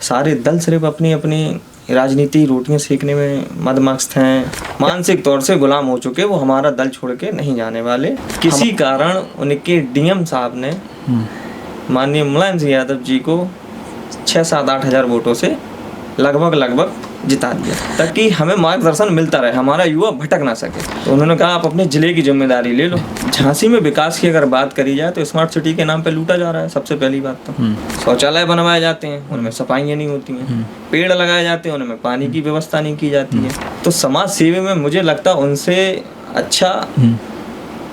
सारे दल सिर्फ अपनी अपनी राजनीति रोटियां सेकने में मदमस्त हैं, मानसिक तौर से गुलाम हो चुके। वो हमारा दल छोड़ के नहीं जाने वाले। किसी कारण उनके डीएम साहब ने माननीय मुलायम सिंह यादव जी को 6-7-8 हज़ार वोटों से लगभग जिता दिया, ताकि हमें मार्गदर्शन मिलता रहे, हमारा युवा भटक ना सके। तो उन्होंने कहा आप अपने ज़िले की जिम्मेदारी ले लो। झांसी में विकास की अगर बात करी जाए तो स्मार्ट सिटी के नाम पे लूटा जा रहा है। सबसे पहली बात तो शौचालय बनवाए जाते हैं, उनमें सफाइयाँ नहीं होती हैं। पेड़ लगाए जाते हैं, उनमें पानी की व्यवस्था नहीं की जाती है। तो समाज सेवा में मुझे लगता उनसे अच्छा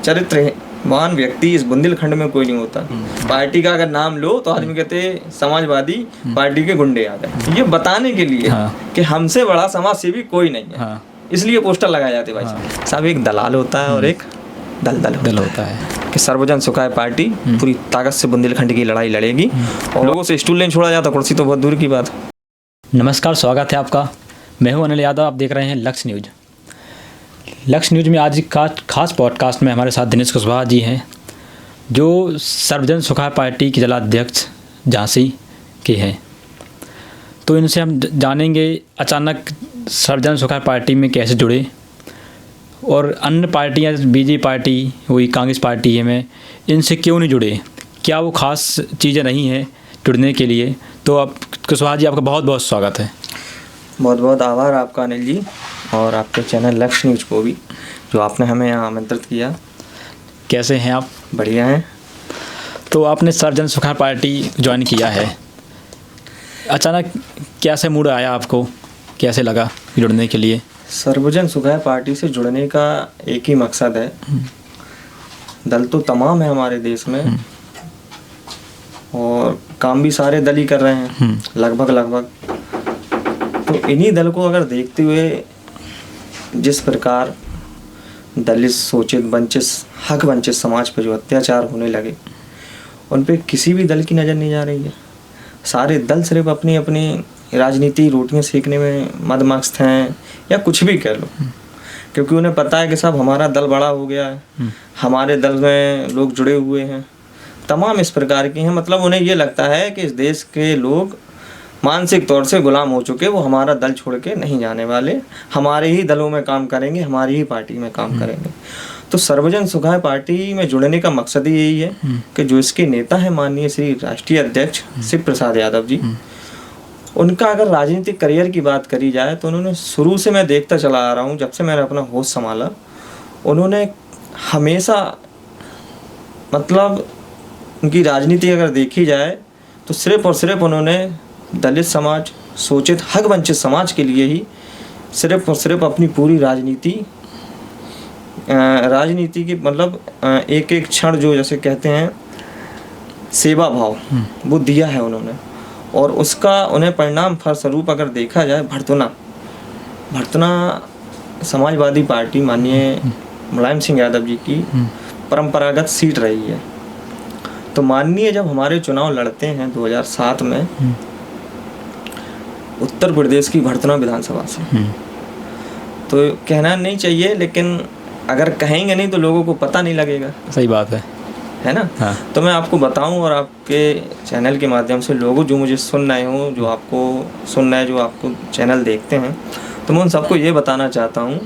चरित्रवान व्यक्ति इस बुंदेलखंड में कोई नहीं होता। पार्टी का अगर नाम लो तो आदमी कहते समाजवादी पार्टी के गुंडे आ गए, ये बताने के लिए कि हमसे बड़ा समाज सेवी कोई नहीं है। इसलिए पोस्टर लगाए जाते भाई साहब। एक दलाल होता है और एक दल होता है कि सर्वजन सुखाय पार्टी पूरी ताकत से बुंदेलखंड की लड़ाई लड़ेगी और लोगों से स्टूल नहीं छोड़ा जाता, कुर्सी तो बहुत दूर की बात। नमस्कार, स्वागत है आपका। मैं हूं अनिल यादव, आप देख रहे हैं लक्ष्य न्यूज। लक्ष्य न्यूज में आज का खास पॉडकास्ट में हमारे साथ दिनेश कुशवाहा जी हैं, जो सर्वजन सुखाय पार्टी के जिलाध्यक्ष झांसी के हैं। तो इनसे हम जानेंगे अचानक सर्वजन सुखाय पार्टी में कैसे जुड़े और अन्य पार्टियां बीजेपी पार्टी हुई, कांग्रेस पार्टी है में इनसे क्यों नहीं जुड़े, क्या वो खास चीज़ें नहीं हैं जुड़ने के लिए। तो आप कुशवाहा जी, आपका बहुत बहुत स्वागत है। बहुत बहुत आभार आपका अनिल जी, और आपके चैनल लक्ष्य न्यूज को भी, जो आपने हमें यहाँ आमंत्रित किया। कैसे हैं आप? बढ़िया हैं। तो आपने सर्वजन सुखाय पार्टी ज्वाइन किया है, अचानक कैसे मूड आया आपको, कैसे लगा जुड़ने के लिए? सर्वजन सुखाय पार्टी से जुड़ने का एक ही मकसद है। दल तो तमाम है हमारे देश में और काम भी सारे दल ही कर रहे हैं लगभग। तो इन्हीं दल को अगर देखते हुए जिस प्रकार दलित, शोषित, वंचित समाज पर जो अत्याचार होने लगे, उन पे किसी भी दल की नज़र नहीं जा रही है। सारे दल सिर्फ अपनी अपनी राजनीति रोटियां सेकने में मदमस्त हैं, या कुछ भी कह लो, क्योंकि उन्हें पता है कि साहब हमारा दल बड़ा हो गया है, हमारे दल में लोग जुड़े हुए हैं, तमाम इस प्रकार की हैं। मतलब उन्हें ये लगता है कि इस देश के लोग मानसिक तौर से गुलाम हो चुके, वो हमारा दल छोड़ के नहीं जाने वाले, हमारे ही दलों में काम करेंगे, हमारी ही पार्टी में काम करेंगे। तो सर्वजन सुखाय पार्टी में जुड़ने का मकसद ही यही है कि जो इसके नेता हैं माननीय श्री राष्ट्रीय अध्यक्ष शिव प्रसाद यादव जी, उनका अगर राजनीतिक करियर की बात करी जाए तो उन्होंने शुरू से, मैं देखता चला आ रहा हूँ जब से मैंने अपना होश संभाला, उन्होंने हमेशा, मतलब उनकी राजनीति अगर देखी जाए तो सिर्फ और सिर्फ उन्होंने दलित समाज, शोषित, वंचित समाज के लिए ही सिर्फ और सिर्फ अपनी पूरी राजनीति की, मतलब एक एक क्षण जो जैसे कहते हैं सेवा भाव, वो दिया है उन्होंने। और उसका उन्हें परिणाम फलस्वरूप अगर देखा जाए, भड़तना समाजवादी पार्टी माननीय मुलायम सिंह यादव जी की परंपरागत सीट रही है। तो माननीय जब हमारे चुनाव लड़ते हैं 2007 में उत्तर प्रदेश की भड़तना विधानसभा से, तो कहना नहीं चाहिए, लेकिन अगर कहेंगे नहीं तो लोगों को पता नहीं लगेगा। सही बात है ना? हाँ। तो मैं आपको बताऊं, और आपके चैनल के माध्यम से लोगों जो मुझे सुन रहे हो, जो आपको सुन रहे हैं, जो आपको चैनल देखते हैं, तो मैं उन सबको ये बताना चाहता हूँ,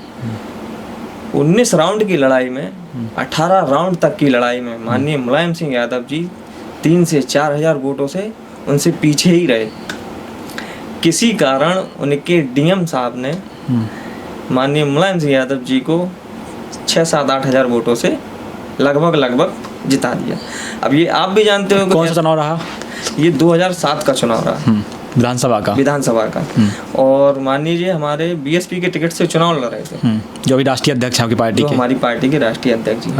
19 राउंड की लड़ाई में, 18 राउंड तक की लड़ाई में माननीय मुलायम सिंह यादव जी 3 से 4 हज़ार वोटों से उनसे पीछे ही रहे। किसी कारण उनके डीएम साहब ने माननीय मुलायम सिंह यादव जी को 6-7-8 हज़ार वोटों से लगभग जिता दिया। अब ये आप भी जानते हो कौन सा चुनाव रहा? ये 2007 का चुनाव रहा, विधानसभा का। और माननीय जी हमारे बीएसपी के टिकट से चुनाव लड़ रहे थे, जो भी राष्ट्रीय अध्यक्ष है आपकी पार्टी के, हमारी पार्टी के राष्ट्रीय अध्यक्ष जी।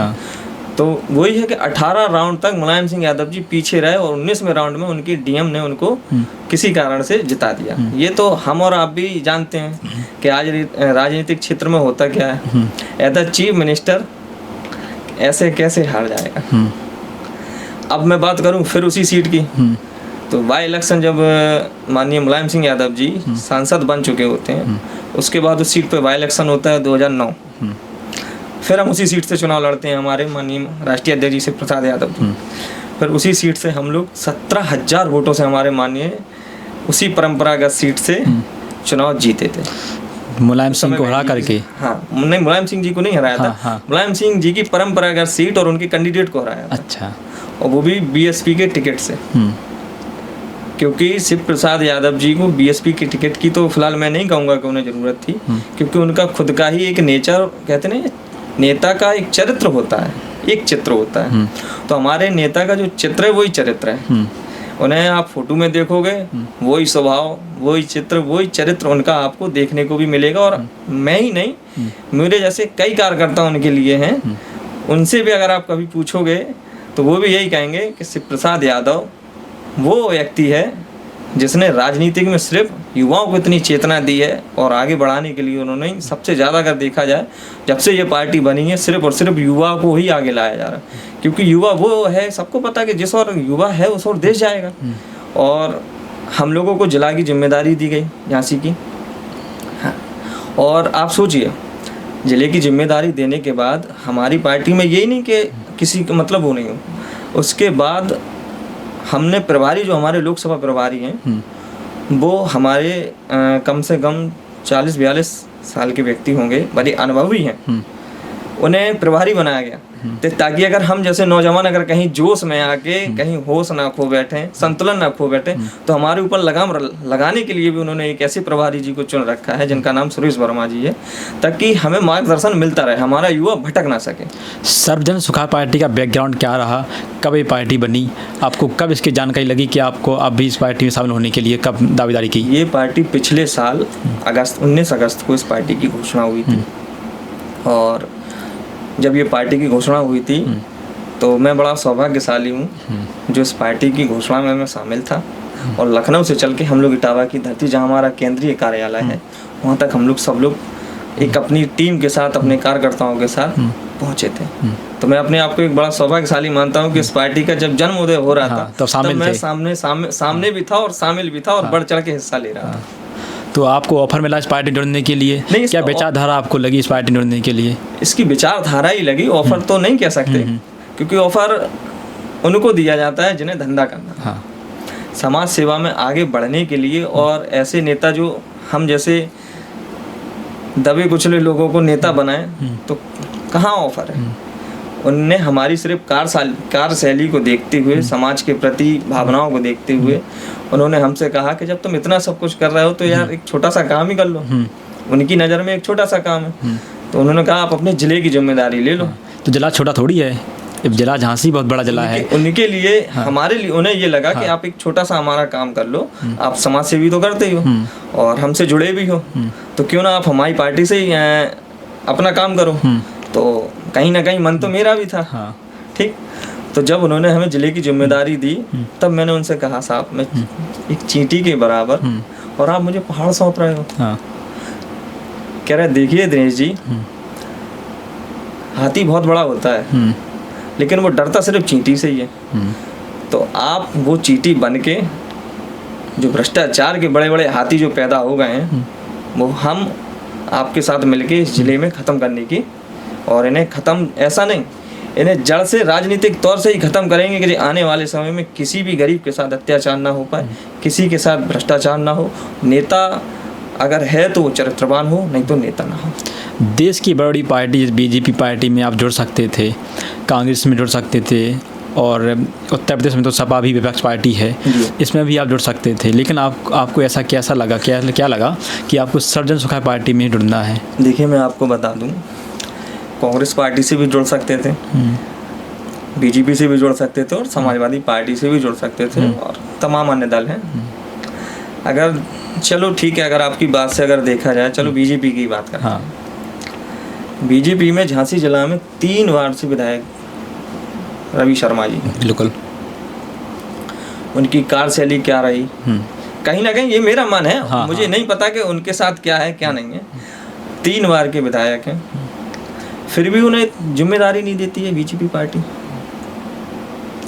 तो वही है कि 18 राउंड तक मुलायम सिंह यादव जी पीछे रहे और 19वें राउंड में उनकी डीएम ने उनको किसी कारण से जिता दिया। ये तो हम और आप भी जानते हैं कि आज राजनीतिक क्षेत्र में होता क्या है। एज द चीफ मिनिस्टर ऐसे कैसे हार जाएगा। अब मैं बात करूं फिर उसी सीट की, तो बाई इलेक्शन जब माननीय मुलायम सिंह यादव जी सांसद बन चुके होते हैं, उसके बाद उस सीट पे बाई इलेक्शन होता है 2009। फिर हम उसी सीट से चुनाव लड़ते हैं हमारे माननीय राष्ट्रीय अध्यक्ष जी शिव प्रसाद यादव जी। फिर उसी सीट से हम लोग 17,000 वोटों से हमारे माननीय उसी परंपरागत सीट से चुनाव जीते थे। मुलायम सिंह को हरा करके। हाँ, नहीं, मुलायम सिंह जी को नहीं हराया था। हाँ। मुलायम सिंह जी की परंपरागत सीट और उनके कैंडिडेट को हराया था। अच्छा। और वो भी बीएसपी के टिकट से। क्योंकि शिव प्रसाद यादव जी को बीएसपी की टिकट की तो फिलहाल मैं नहीं कहूँगा कि उन्हें ज़रूरत थी, क्योंकि उनका खुद का ही एक नेचर, कहते हैं नेता का एक चरित्र होता है, एक चित्र होता है। तो हमारे नेता का जो चित्र है वही चरित्र है। उन्हें आप फोटो में देखोगे वही स्वभाव, वही चित्र, वही चरित्र उनका आपको देखने को भी मिलेगा। और मैं ही नहीं, मेरे जैसे कई कार्यकर्ता उनके लिए हैं, उनसे भी अगर आप कभी पूछोगे तो वो भी यही कहेंगे कि शिव प्रसाद यादव वो व्यक्ति है जिसने राजनीतिक में सिर्फ युवाओं को इतनी चेतना दी है और आगे बढ़ाने के लिए उन्होंने सबसे ज़्यादा अगर देखा जाए जब से ये पार्टी बनी है सिर्फ और सिर्फ युवा को ही आगे लाया जा रहा है। क्योंकि युवा वो है, सबको पता है कि जिस और युवा है उस और देश जाएगा। और हम लोगों को जिला की जिम्मेदारी दी गई झांसी की। हाँ, और आप सोचिए जिले की जिम्मेदारी देने के बाद हमारी पार्टी में यही नहीं कि किसी का मतलब वो नहीं हो, उसके बाद हमने प्रभारी जो हमारे लोकसभा प्रभारी हैं वो हमारे कम से कम 40-42 साल के व्यक्ति होंगे, बड़े अनुभवी हैं, उन्हें प्रभारी बनाया गया ताकि अगर हम जैसे नौजवान अगर कहीं जोश में आके कहीं होश ना खो बैठे, संतुलन ना खो बैठे, तो हमारे ऊपर लगाम लगाने के लिए भी उन्होंने एक ऐसे प्रभारी जी को चुन रखा है जिनका नाम सुरेश वर्मा जी है, ताकि हमें मार्गदर्शन मिलता रहे, हमारा युवा भटक ना सके। सर्वजन सुखाड़ पार्टी का बैकग्राउंड क्या रहा, कब ये पार्टी बनी, आपको कब इसकी जानकारी लगी कि आपको अब भी इस पार्टी में शामिल होने के लिए कब दावेदारी की? ये पार्टी पिछले साल 19 अगस्त को इस पार्टी की घोषणा हुई थी। और जब ये पार्टी की घोषणा हुई थी तो मैं बड़ा सौभाग्यशाली हूँ जो इस पार्टी की घोषणा में मैं शामिल था। और लखनऊ से चल के हम लोग इटावा की धरती जहाँ हमारा केंद्रीय कार्यालय है वहाँ तक हम लोग सब लोग एक अपनी टीम के साथ, अपने कार्यकर्ताओं के साथ पहुँचे थे। तो मैं अपने आप को एक बड़ा सौभाग्यशाली मानता हूँ कि इस पार्टी का जब जन्म उदय हो रहा था तब मैं सामने भी था और शामिल भी था और बढ़ चढ़ के हिस्सा ले रहा था। तो आपको ऑफर मिला इस पार्टी जुड़ने के लिए? नहीं, क्या विचारधारा आपको लगी इस पार्टी जुड़ने के लिए? इसकी विचारधारा ही लगी, ऑफर तो नहीं कह सकते, क्योंकि ऑफर उनको दिया जाता है जिन्हें धंधा करना। हाँ। समाज सेवा में आगे बढ़ने के लिए। और ऐसे नेता जो हम जैसे दबे कुचले लोगों को नेता बनाए तो कहाँ ऑफर है। उनने हमारी सिर्फ कार्यशैली को देखते हुए, समाज के प्रति भावनाओं को देखते हुए उन्होंने हमसे कहा कि जब तुम इतना सब कुछ कर रहे हो तो यार एक छोटा सा काम ही कर लो। उनकी नज़र में एक छोटा सा काम है। तो उन्होंने कहा आप अपने जिले की जिम्मेदारी ले लो। तो जिला छोटा थोड़ी है, जिला झांसी बहुत बड़ा जिला है। उनके लिए हमारे लिए उन्हें ये लगा कि आप एक छोटा सा हमारा काम कर लो, आप समाज सेवी तो करते ही हो और हमसे जुड़े भी हो, तो क्यों ना आप हमारी पार्टी से ही अपना काम करो। तो कहीं ना कहीं मन तो मेरा भी था। ठीक। तो जब उन्होंने हमें जिले की जिम्मेदारी दी तब मैंने उनसे कहा साहब मैं एक चींटी के बराबर और आप मुझे पहाड़ सौंप रहे हो। कह रहे देखिए दिनेश जी, हाथी बहुत बड़ा होता है लेकिन वो डरता सिर्फ चींटी से ही है। तो आप वो चींटी बन के जो भ्रष्टाचार के बड़े बड़े हाथी जो पैदा हो गए हैं वो हम आपके साथ मिलके इस जिले में ख़त्म करने की, और इन्हें ख़त्म ऐसा नहीं, इन्हें जड़ से राजनीतिक तौर से ही ख़त्म करेंगे कि आने वाले समय में किसी भी गरीब के साथ अत्याचार ना हो पाए, किसी के साथ भ्रष्टाचार ना हो। नेता अगर है तो वो चरित्रवान हो, नहीं तो नेता ना हो। देश की बड़ी पार्टी बीजेपी पार्टी में आप जुड़ सकते थे, कांग्रेस में जुड़ सकते थे, और उत्तर प्रदेश में तो सपा भी विपक्ष पार्टी है, इसमें भी आप जुड़ सकते थे। लेकिन आपको ऐसा कैसा लगा, क्या लगा कि आपको सर्वजन सुखाड़ पार्टी में जुड़ना है? देखिए मैं आपको बता दूं, कांग्रेस पार्टी से भी जुड़ सकते थे, बीजेपी से भी जुड़ सकते थे और समाजवादी पार्टी से भी जुड़ सकते थे और तमाम अन्य दल हैं। अगर चलो ठीक है, अगर आपकी बात से अगर देखा जाए, चलो बीजेपी की बात करते हैं। बीजेपी में झांसी जिला में 3 वार्ड से विधायक रवि शर्मा जी, बिल्कुल, उनकी कार्यशैली क्या रही, कहीं ना कहीं ये मेरा मन है, मुझे नहीं पता कि उनके साथ क्या है क्या नहीं है। 3 बार के विधायक हैं, फिर भी उन्हें जिम्मेदारी नहीं देती है बीजेपी पार्टी।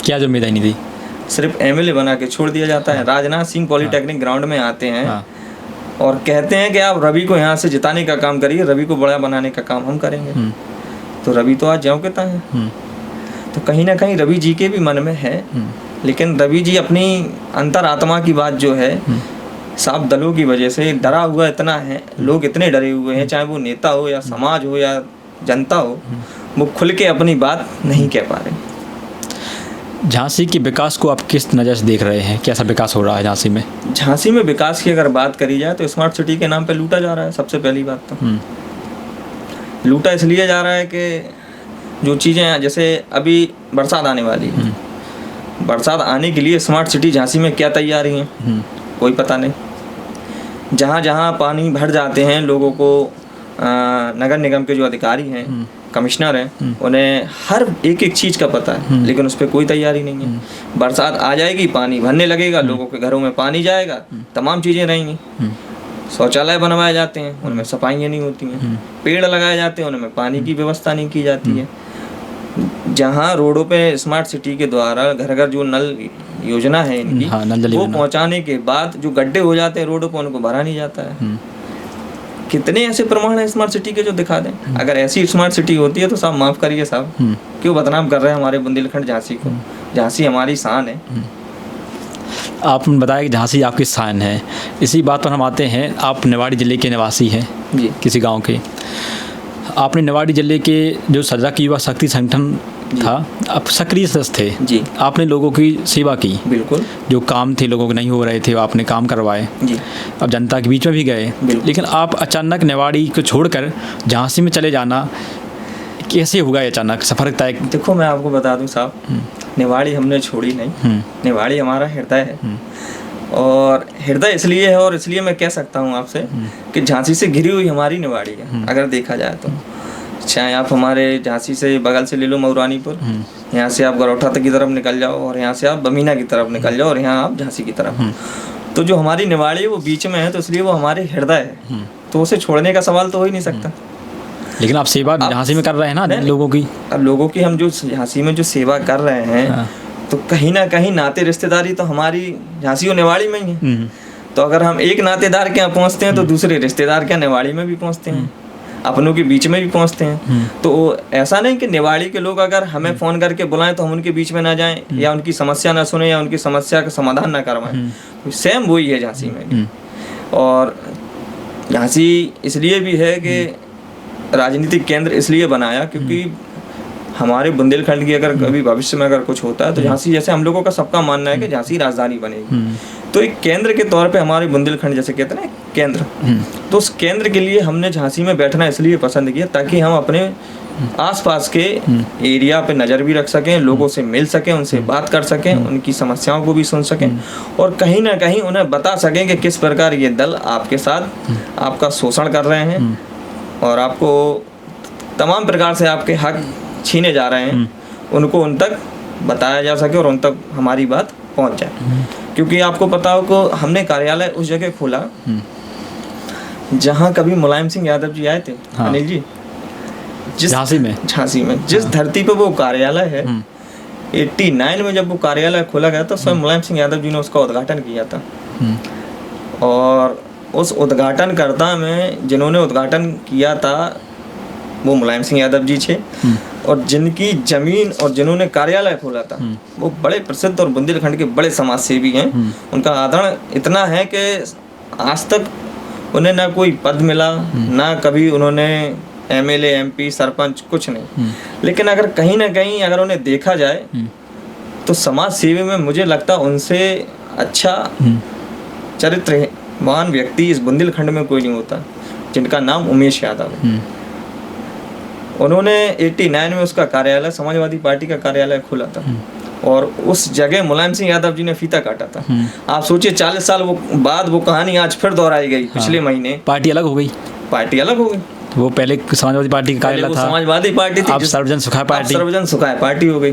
क्या जिम्मेदारी नहीं दी? सिर्फ एमएलए बना के छोड़ दिया जाता है। राजनाथ सिंह पॉलिटेक्निक ग्राउंड में आते हैं और कहते हैं कि आप रवि को यहाँ से जिताने का काम करिए, रवि को बड़ा बनाने का काम हम करेंगे। तो रवि तो आज ज्यों कहता है। तो कहीं ना कहीं रवि जी के भी मन में है, लेकिन रवि जी अपनी अंतरात्मा की बात जो है साफ दलों की वजह से डरा हुआ इतना है, लोग इतने डरे हुए हैं, चाहे वो नेता हो या समाज हो या जनता हो, वो खुल के अपनी बात नहीं कह पा रहे। झांसी के विकास को आप किस नज़र से देख रहे हैं? कैसा विकास हो रहा है झांसी में? झांसी में विकास की अगर बात करी जाए तो स्मार्ट सिटी के नाम पे लूटा जा रहा है। सबसे पहली बात तो लूटा इसलिए जा रहा है कि जो चीज़ें, जैसे अभी बरसात आने वाली है, बरसात आने के लिए स्मार्ट सिटी झांसी में क्या तैयारी है कोई पता नहीं। जहाँ जहाँ पानी भर जाते हैं, लोगों को नगर निगम के जो अधिकारी हैं, कमिश्नर हैं, उन्हें हर एक एक चीज़ का पता है, लेकिन उस पर कोई तैयारी नहीं है। बरसात आ जाएगी, पानी भरने लगेगा, लोगों के घरों में पानी जाएगा, तमाम चीज़ें रहेंगी। शौचालय बनवाए जाते हैं, उनमें सफाइयाँ नहीं होती हैं। पेड़ लगाए जाते हैं, उनमें पानी की व्यवस्था नहीं की जाती है। जहाँ रोडों पे स्मार्ट सिटी के द्वारा घर घर जो नल योजना है इनकी, वो पहुँचाने के बाद जो गड्ढे हो जाते हैं रोडों पर, उनको भरा नहीं जाता है। कितने ऐसे प्रमाण हैं स्मार्ट सिटी के जो दिखा दें? अगर ऐसी स्मार्ट सिटी होती है तो साहब माफ़ करिए साहब, क्यों बदनाम कर रहे हैं हमारे बुंदेलखंड झांसी को? झांसी हमारी शान है। आपने बताया कि झांसी आपकी शान है, इसी बात पर हम आते हैं। आप निवाड़ी ज़िले के निवासी हैं जी, किसी गांव के। आपने निवाड़ी ज़िले के जो सजग युवा शक्ति संगठन था, आप सक्रिय सदस्य थे जी। आपने लोगों की सेवा की, बिल्कुल। जो काम थे लोगों के नहीं हो रहे थे, आपने काम करवाए जी। अब जनता के बीच में भी गए, लेकिन आप अचानक निवाड़ी को छोड़कर झांसी में चले जाना कैसे हुआ? अचानक सफर तय? देखो मैं आपको बता दूं साहब, निवाड़ी हमने छोड़ी नहीं, निवाड़ी हमारा हृदय है। और हृदय इसलिए है, और इसलिए मैं कह सकता हूँ आपसे कि झांसी से घिरी हुई हमारी निवाड़ी है। अगर देखा जाए तो चाहे आप हमारे झांसी से बगल से ले लो मऊरानीपुर, यहाँ से आप गरौठा तक की तरफ निकल जाओ, और यहाँ से आप बमीना की तरफ निकल जाओ, और यहाँ आप झांसी की तरफ, तो जो हमारी निवाड़ी है वो बीच में है, तो इसलिए वो हमारे हृदय है, तो उसे छोड़ने का सवाल तो हो ही नहीं सकता। लेकिन आप सेवा झांसी में कर रहे हैं ना लोगों की? अब लोगों की हम जो झांसी में जो सेवा कर रहे हैं, तो कहीं ना कहीं नाते रिश्तेदारी तो हमारी झांसी और निवाड़ी में ही है। तो अगर हम एक नातेदार के यहाँ पहुँचते हैं तो दूसरे रिश्तेदार के निवाड़ी में भी पहुँचते हैं, अपनों के बीच में भी पहुँचते हैं। तो ऐसा नहीं कि निवाड़ी के लोग अगर हमें फ़ोन करके बुलाएं तो हम उनके बीच में ना जाएं, या उनकी समस्या ना सुने, या उनकी समस्या का समाधान ना करवाएं। सेम वही है झांसी में। और झांसी इसलिए भी है कि राजनीतिक केंद्र इसलिए बनाया क्योंकि हमारे बुंदेलखंड की अगर कभी भविष्य में अगर कुछ होता है तो झांसी, जैसे हम लोगों का सबका मानना है कि झांसी राजधानी बनेगी, तो एक केंद्र के तौर पे हमारे बुंदेलखंड, जैसे कहते हैं ना केंद्र, तो उस केंद्र के लिए हमने झांसी में बैठना इसलिए पसंद किया ताकि हम अपने आसपास के एरिया पे नज़र भी रख सकें, लोगों से मिल सकें, उनसे बात कर सकें, उनकी समस्याओं को भी सुन सकें, और कहीं ना कहीं उन्हें बता सकें कि किस प्रकार ये दल आपके साथ आपका शोषण कर रहे हैं और आपको तमाम प्रकार से आपके हक छीने जा रहे हैं, उनको उन तक बताया जा सके और उन तक हमारी बात पहुंच जाए। क्योंकि आपको पता हो कि हमने कार्यालय उस जगह खोला जहां कभी मुलायम सिंह यादव जी आए थे, अनिल जी, जिस झांसी में जिस धरती पे वो कार्यालय है, 89 में जब वो कार्यालय खोला गया तो स्वयं मुलायम सिंह यादव जी ने उसका उद्घाटन किया था। और उस उद्घाटनकर्ता में जिन्होंने उद्घाटन किया था वो मुलायम सिंह यादव जी थे, और जिनकी जमीन और जिन्होंने कार्यालय खोला था वो बड़े प्रसिद्ध और बुंदेलखंड के बड़े समाज सेवी हैं। उनका आदरण इतना है कि आज तक उन्हें ना कोई पद मिला, ना कभी उन्होंने एमएलए, एमपी, सरपंच कुछ नहीं, लेकिन अगर कहीं ना कहीं अगर उन्हें देखा जाए तो समाज सेवी में मुझे लगता उनसे अच्छा चरित्रवान व्यक्ति इस बुंदेलखंड में कोई नहीं होता, जिनका नाम उमेश यादव है। उन्होंने 89 में उसका कार्यालय, समाजवादी पार्टी का कार्यालय खोला था, और उस जगह मुलायम सिंह यादव जी ने फीता काटा था। आप सोचिए 40 साल बाद वो कहानी आज फिर दोहराई गई। पिछले महीने पार्टी अलग हो गई, वो पहले समाजवादी पार्टी का कार्यालय था, समाजवादी पार्टी थी, अब सर्वजन सुखाय पार्टी हो गई।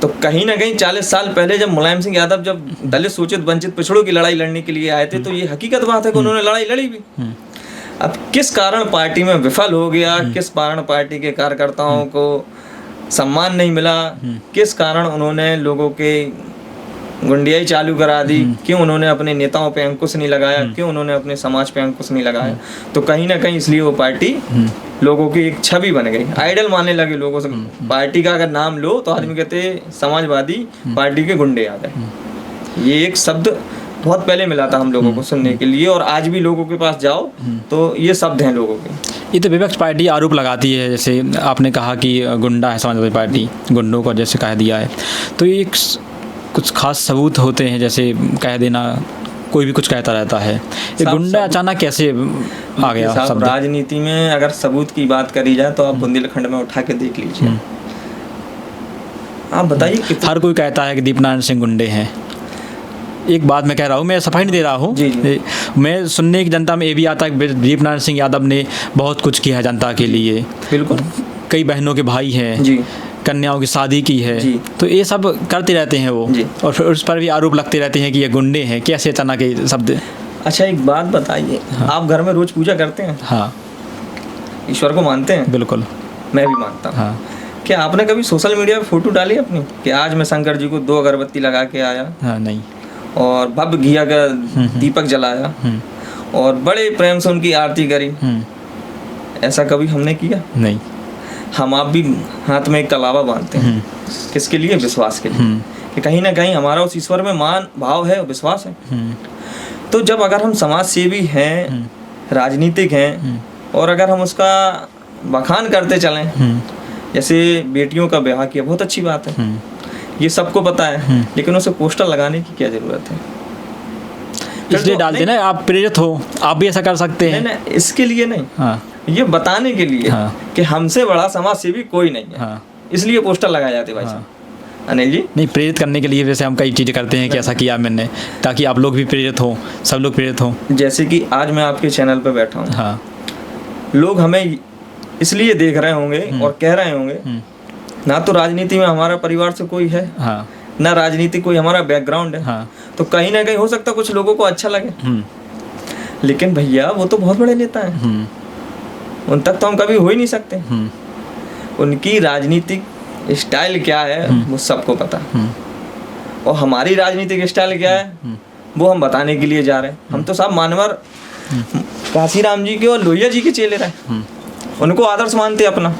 तो कहीं ना कहीं 40 साल पहले जब मुलायम सिंह यादव जब दलित, सूचित, वंचित, पिछड़ों की लड़ाई लड़ने के लिए आए थे, तो ये हकीकत बात है कि उन्होंने लड़ाई लड़ी भी। अब किस कारण पार्टी में विफल हो गया, किस कारण पार्टी के कार्यकर्ताओं को सम्मान नहीं मिला, किस कारण उन्होंने लोगों के गुंडियाई चालू करा दी, क्यों उन्होंने अपने नेताओं पे अंकुश नहीं लगाया, क्यों उन्होंने अपने समाज पे अंकुश नहीं लगाया, तो कहीं ना कहीं इसलिए वो पार्टी लोगों की एक छवि बन गई, आइडल मानने लगे लोगों से। पार्टी का अगर नाम लो तो आदमी कहते समाजवादी पार्टी के गुंडे आ गए। ये एक शब्द बहुत पहले मिला था हम लोगों को सुनने के लिए, और आज भी लोगों के पास जाओ तो ये शब्द हैं लोगों के। ये तो विपक्ष पार्टी आरोप लगाती है, जैसे आपने कहा कि गुंडा है समाजवादी पार्टी, गुंडों को जैसे कह दिया है, तो ये कुछ खास सबूत होते हैं, जैसे कह देना कोई भी कुछ कहता रहता है, ये गुंडा अचानक कैसे आ गया शब्द? राजनीति में अगर सबूत की बात करी जाए तो आप बुंदेलखंड में उठा के देख लीजिए, आप बताइए। हर कोई कहता है कि दीपनारायण सिंह गुंडे हैं। एक बात मैं कह रहा हूँ, मैं सफाई नहीं दे रहा हूँ, मैं सुनने की जनता में ये भी आता है कि दीपनारायण सिंह यादव ने बहुत कुछ किया है जनता के लिए, बिल्कुल, कई बहनों के भाई हैं जी, कन्याओं की शादी की है, तो ये सब करते रहते हैं वो, और फिर उस पर भी आरोप लगते रहते हैं कि ये गुंडे हैं। कैसे अचानक ये शब्द? अच्छा एक बात बताइए, आप घर में रोज पूजा करते हैं? हाँ। ईश्वर को मानते हैं? बिल्कुल, मैं भी मानता हूँ। हाँ। क्या आपने कभी सोशल मीडिया पे फोटो डाली अपनी कि आज मैं शंकर जी को 2 अगरबत्ती लगा के आया? हाँ, नहीं। और भव्य घिया का दीपक जलाया और बड़े प्रेम से उनकी आरती करी? ऐसा कभी हमने किया? नहीं। हम आप भी हाथ में एक कलावा बांधते हैं, किसके लिए? विश्वास के लिए, कि कहीं ना कहीं हमारा उस ईश्वर में मान भाव है, विश्वास है। तो जब अगर हम समाज सेवी हैं, राजनीतिक हैं, और अगर हम उसका बखान करते चलें, जैसे बेटियों का ब्याह किया, बहुत अच्छी बात है, ये सबको पता है, लेकिन उसे पोस्टर लगाने की क्या जरूरत है? इसलिए डाल देना, आप प्रेरित हो, आप भी ऐसा कर सकते हैं। नहीं, इसके लिए नहीं, हाँ। ये बताने के लिए कि हमसे बड़ा समाज सेवी कोई नहीं है, इसलिए पोस्टर लगाए जाते भाई साहब। अनिल जी, नहीं, प्रेरित करने के लिए वैसे हम कई चीज़ें करते हैं कि ऐसा किया मैंने, ताकि आप लोग भी प्रेरित हो, सब लोग प्रेरित हो। जैसे कि आज मैं आपके चैनल पे बैठा हूँ, हाँ, लोग हमें इसलिए देख रहे होंगे और कह रहे होंगे, ना तो राजनीति में हमारा परिवार से कोई है, हाँ, ना राजनीति कोई हमारा बैकग्राउंड है, हाँ, तो कहीं ना कहीं हो सकता है कुछ लोगों को अच्छा लगे, लेकिन भैया वो तो बहुत बड़े नेता हैं, उन तक तो हम कभी हो ही नहीं सकते। उनकी राजनीतिक स्टाइल क्या है वो सबको पता, और हमारी राजनीतिक स्टाइल क्या है वो हम बताने के लिए जा रहे हैं। हम तो साहब मानवर काशीराम जी के और लोहिया जी के चेले रहे, उनको आदर्श मानते अपना।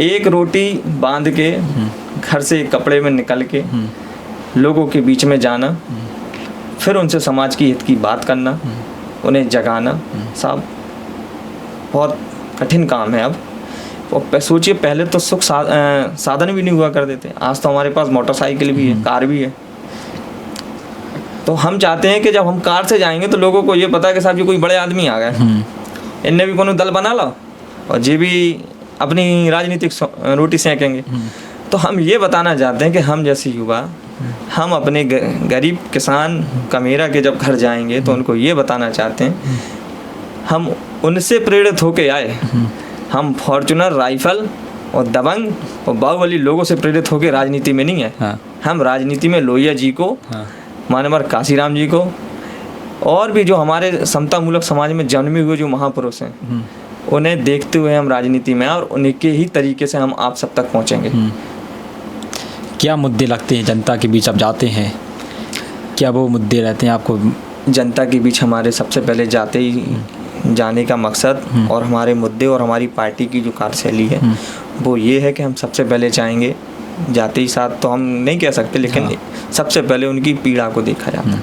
एक रोटी बांध के घर से कपड़े में निकल के लोगों के बीच में जाना, फिर उनसे समाज की हित की बात करना, उन्हें जगाना, साहब बहुत कठिन काम है। अब और सोचिए, पहले तो सुख साधन भी नहीं हुआ करते थे, आज तो हमारे पास मोटरसाइकिल भी है, कार भी है। तो हम चाहते हैं कि जब हम कार से जाएंगे तो लोगों को ये पता है कि साहब ये कोई बड़े आदमी आ गए, इनने भी कोनो दल बना लो और ये भी अपनी राजनीतिक रोटी सेकेंगे। तो हम ये बताना चाहते हैं कि हम जैसे युवा, हम अपने गरीब किसान कमेरा के जब घर जाएंगे तो उनको ये बताना चाहते हैं, हम उनसे प्रेरित होके आए, हम फॉर्चूनर, राइफल और दबंग और बाहुबली लोगों से प्रेरित होके राजनीति में नहीं है। हम राजनीति में लोहिया जी को, मानवर काशीराम जी को, और भी जो हमारे समता मूलक समाज में जन्मे हुए जो महापुरुष हैं, उन्हें देखते हुए हम राजनीति में, और उन्हीं के ही तरीके से हम आप सब तक पहुंचेंगे। क्या मुद्दे लगते हैं जनता के बीच आप जाते हैं, क्या वो मुद्दे रहते हैं आपको? जनता के बीच हमारे सबसे पहले जाते ही जाने का मकसद और हमारे मुद्दे और हमारी पार्टी की जो कार्यशैली है वो ये है कि हम सबसे पहले चाहेंगे, जाते ही साथ तो हम नहीं कह सकते, लेकिन सबसे पहले उनकी पीड़ा को देखा जाता है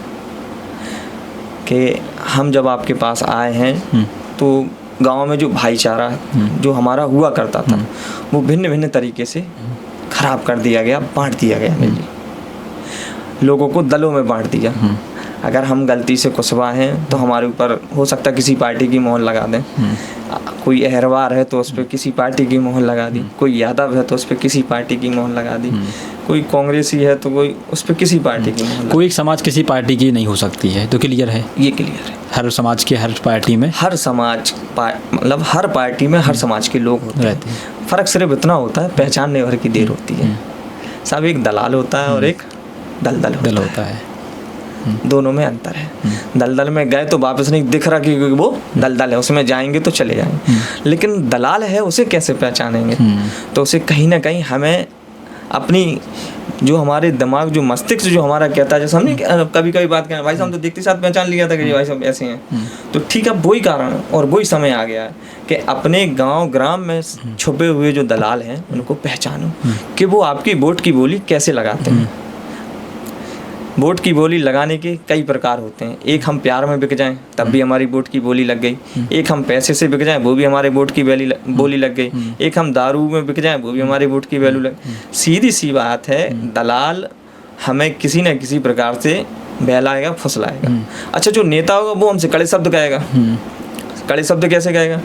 कि हम जब आपके पास आए हैं तो गांव में जो भाईचारा जो हमारा हुआ करता था वो भिन्न भिन्न तरीके से खराब कर दिया गया, बांट दिया गया। लोगों को दलों में बांट दिया। अगर हम गलती से कुशवा हैं तो हमारे ऊपर हो सकता है किसी पार्टी की मोहर लगा दें, कोई अहरवार है तो उस पर किसी पार्टी की मोहर लगा दी, कोई यादव है तो उस पर किसी पार्टी की मोहर लगा दी, कोई कांग्रेसी है तो कोई उस पर किसी पार्टी की मोहर। कोई एक समाज किसी पार्टी की नहीं हो सकती है, तो क्लियर है, ये क्लियर है। हर समाज के हर पार्टी में, हर समाज मतलब हर पार्टी में हर समाज के लोग होते हैं। फ़र्क सिर्फ इतना होता है, पहचानने भर की देर होती है। सब एक दलाल होता है और एक दलदल होता है। दोनों में अंतर है। दलदल में गए तो वापस नहीं दिख रहा कि वो दलदल है, उसमें जाएंगे तो चले जाएंगे, लेकिन दलाल है उसे कैसे पहचानेंगे? तो उसे कहीं ना कहीं हमें अपनी जो हमारे दिमाग, जो मस्तिष्क जो हमारा कहता है, जैसे हमने कभी कभी बात करें भाई साहब, तो देखते साथ पहचान लिया था कि भाई साहब ऐसे हैं, तो ठीक है, वही कारण और वही समय आ गया है कि अपने गांव ग्राम में छुपे हुए जो दलाल हैं उनको पहचानो कि वो आपकी वोट की बोली कैसे लगाते हैं। वोट की बोली लगाने के कई प्रकार होते हैं। एक हम प्यार में बिक जाएं तब भी हमारी वोट की बोली लग गई, एक हम पैसे से बिक जाएं वो भी हमारे वोट की बोली लग गई, एक हम दारू में बिक जाएं वो भी हमारे वोट की वैल्यू लग। सीधी सी बात है, दलाल हमें किसी न किसी प्रकार से बहलाएगा, फुसलाएगा। अच्छा, जो नेता होगा वो हमसे कड़े शब्द कहेगा। कड़े शब्द कैसे कहेगा?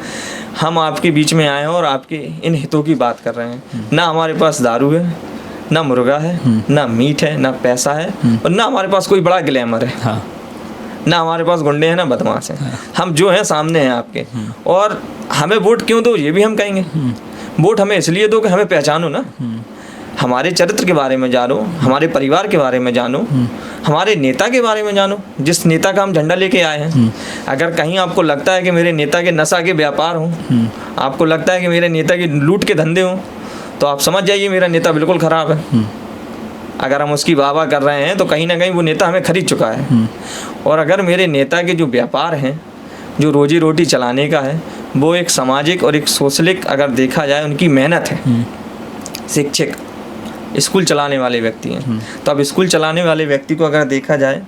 हम आपके बीच में आए हैं और आपके इन हितों की बात कर रहे हैं। ना हमारे पास दारू है, ना मुर्गा है, ना मीट है, ना पैसा है, और ना हमारे पास कोई बड़ा ग्लैमर है। हाँ। ना हमारे पास गुंडे हैं, ना बदमाश हैं। हम जो हैं सामने हैं आपके, और हमें वोट क्यों दो ये भी हम कहेंगे। वोट हमें इसलिए दो कि हमें पहचानो ना, हमारे चरित्र के बारे में जानो, हमारे परिवार के बारे में जानो, हमारे नेता के बारे में जानो, जिस नेता का हम झंडा लेके आए हैं। अगर कहीं आपको लगता है कि मेरे नेता के नशा के व्यापार हों, आपको लगता है कि मेरे नेता के लूट के धंधे हों, तो आप समझ जाइए मेरा नेता बिल्कुल ख़राब है। अगर हम उसकी वाह वाह कर रहे हैं तो कहीं ना कहीं वो नेता हमें खरीद चुका है। और अगर मेरे नेता के जो व्यापार हैं, जो रोजी रोटी चलाने का है, वो एक सामाजिक और एक सोशलिक अगर देखा जाए उनकी मेहनत है। शिक्षक स्कूल चलाने वाले व्यक्ति हैं, तो अब स्कूल चलाने वाले व्यक्ति को अगर देखा जाए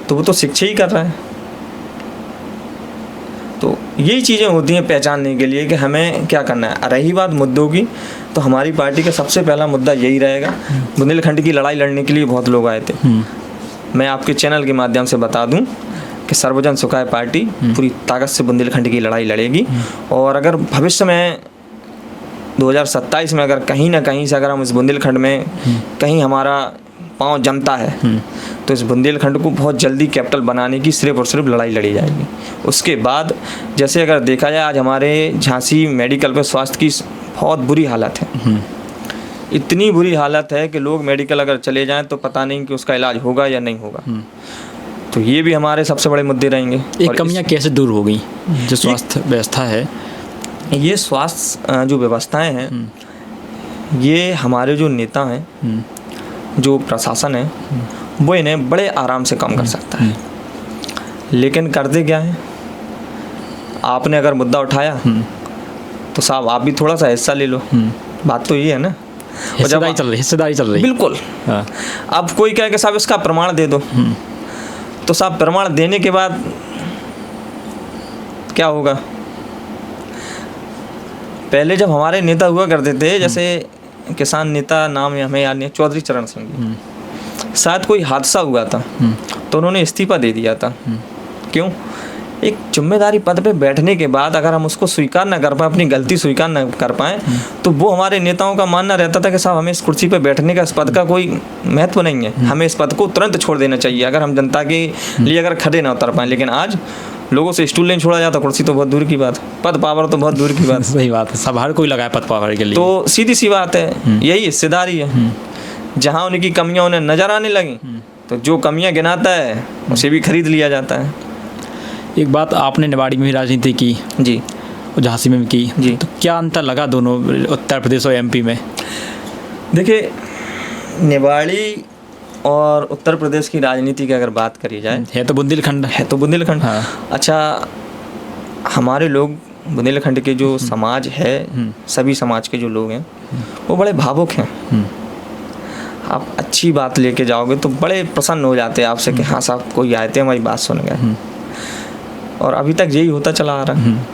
तो वो तो शिक्षा ही कर रहा है। तो यही चीज़ें होती हैं पहचानने के लिए कि हमें क्या करना है। रही बात मुद्दों की, तो हमारी पार्टी का सबसे पहला मुद्दा यही रहेगा। बुंदेलखंड की लड़ाई लड़ने के लिए बहुत लोग आए थे। मैं आपके चैनल के माध्यम से बता दूं कि सर्वजन सुखाय पार्टी पूरी ताकत से बुंदेलखंड की लड़ाई लड़ेगी। और अगर भविष्य में 2027 में अगर कहीं ना कहीं से अगर हम इस बुंदेलखंड में कहीं हमारा पांव जमता है, तो इस बुंदेलखंड को बहुत जल्दी कैपिटल बनाने की सिर्फ और सिर्फ लड़ाई लड़ी जाएगी। उसके बाद जैसे अगर देखा जाए, आज हमारे झांसी मेडिकल पे स्वास्थ्य की बहुत बुरी हालत है। इतनी बुरी हालत है कि लोग मेडिकल अगर चले जाएं तो पता नहीं कि उसका इलाज होगा या नहीं होगा। तो ये भी हमारे सबसे बड़े मुद्दे रहेंगे। ये कमियां कैसे दूर हो गई जो स्वास्थ्य व्यवस्था है? ये स्वास्थ्य जो व्यवस्थाएं हैं, ये हमारे जो नेता हैं, जो प्रशासन है, वो इन्हें बड़े आराम से कम कर सकता है। लेकिन करते क्या है, आपने अगर मुद्दा उठाया तो साहब आप भी थोड़ा सा हिस्सा ले लो। बात तो ये है ना, हिस्सेदारी चल रही। बिल्कुल। हाँ। अब कोई कहे कि साहब इसका प्रमाण दे दो, तो साहब प्रमाण देने के बाद क्या होगा? पहले जब हमारे नेता हुआ करते थे, जैसे किसान नेता नाम हमें याद नहीं, चौधरी चरण सिंह जी, शायद कोई हादसा हुआ था तो उन्होंने इस्तीफा दे दिया था। क्यों? एक जिम्मेदारी पद पे बैठने के बाद अगर हम उसको स्वीकार ना कर पाए, अपनी गलती स्वीकार ना कर पाए, तो वो हमारे नेताओं का मानना रहता था कि साहब हमें इस कुर्सी पे बैठने का, इस पद का कोई महत्व नहीं है, हमें इस पद को तुरंत छोड़ देना चाहिए अगर हम जनता के लिए अगर खड़े ना उतर पाए। लेकिन आज लोगों से स्टूल नहीं छोड़ा जाता, कुर्सी तो बहुत दूर की बात, पद पावर तो बहुत दूर की बात। सही बात है, सब हर कोई लगाए पद पावर के लिए। तो सीधी सी बात है, यही हिस्सेदारी है। जहाँ उनकी कमियां उन्हें नजर आने लगी, तो जो कमियां गिनाता है उसे भी खरीद लिया जाता है। एक बात, आपने निवाड़ी में भी राजनीति की जी, और झांसी में भी की जी, तो क्या अंतर लगा दोनों, उत्तर प्रदेश और एमपी में? देखिए, निवाड़ी और उत्तर प्रदेश की राजनीति की अगर बात करी जाए, है तो बुंदेलखंड, है तो बुंदेलखंड। हाँ। अच्छा, हमारे लोग बुंदेलखंड के जो समाज है, सभी समाज के जो लोग हैं वो बड़े भावुक हैं। आप अच्छी बात लेके जाओगे तो बड़े प्रसन्न हो जाते हैं आपसे कि हाँ साहब कोई आए थे हमारी बात सुन गए। और अभी तक यही होता चला आ रहा है।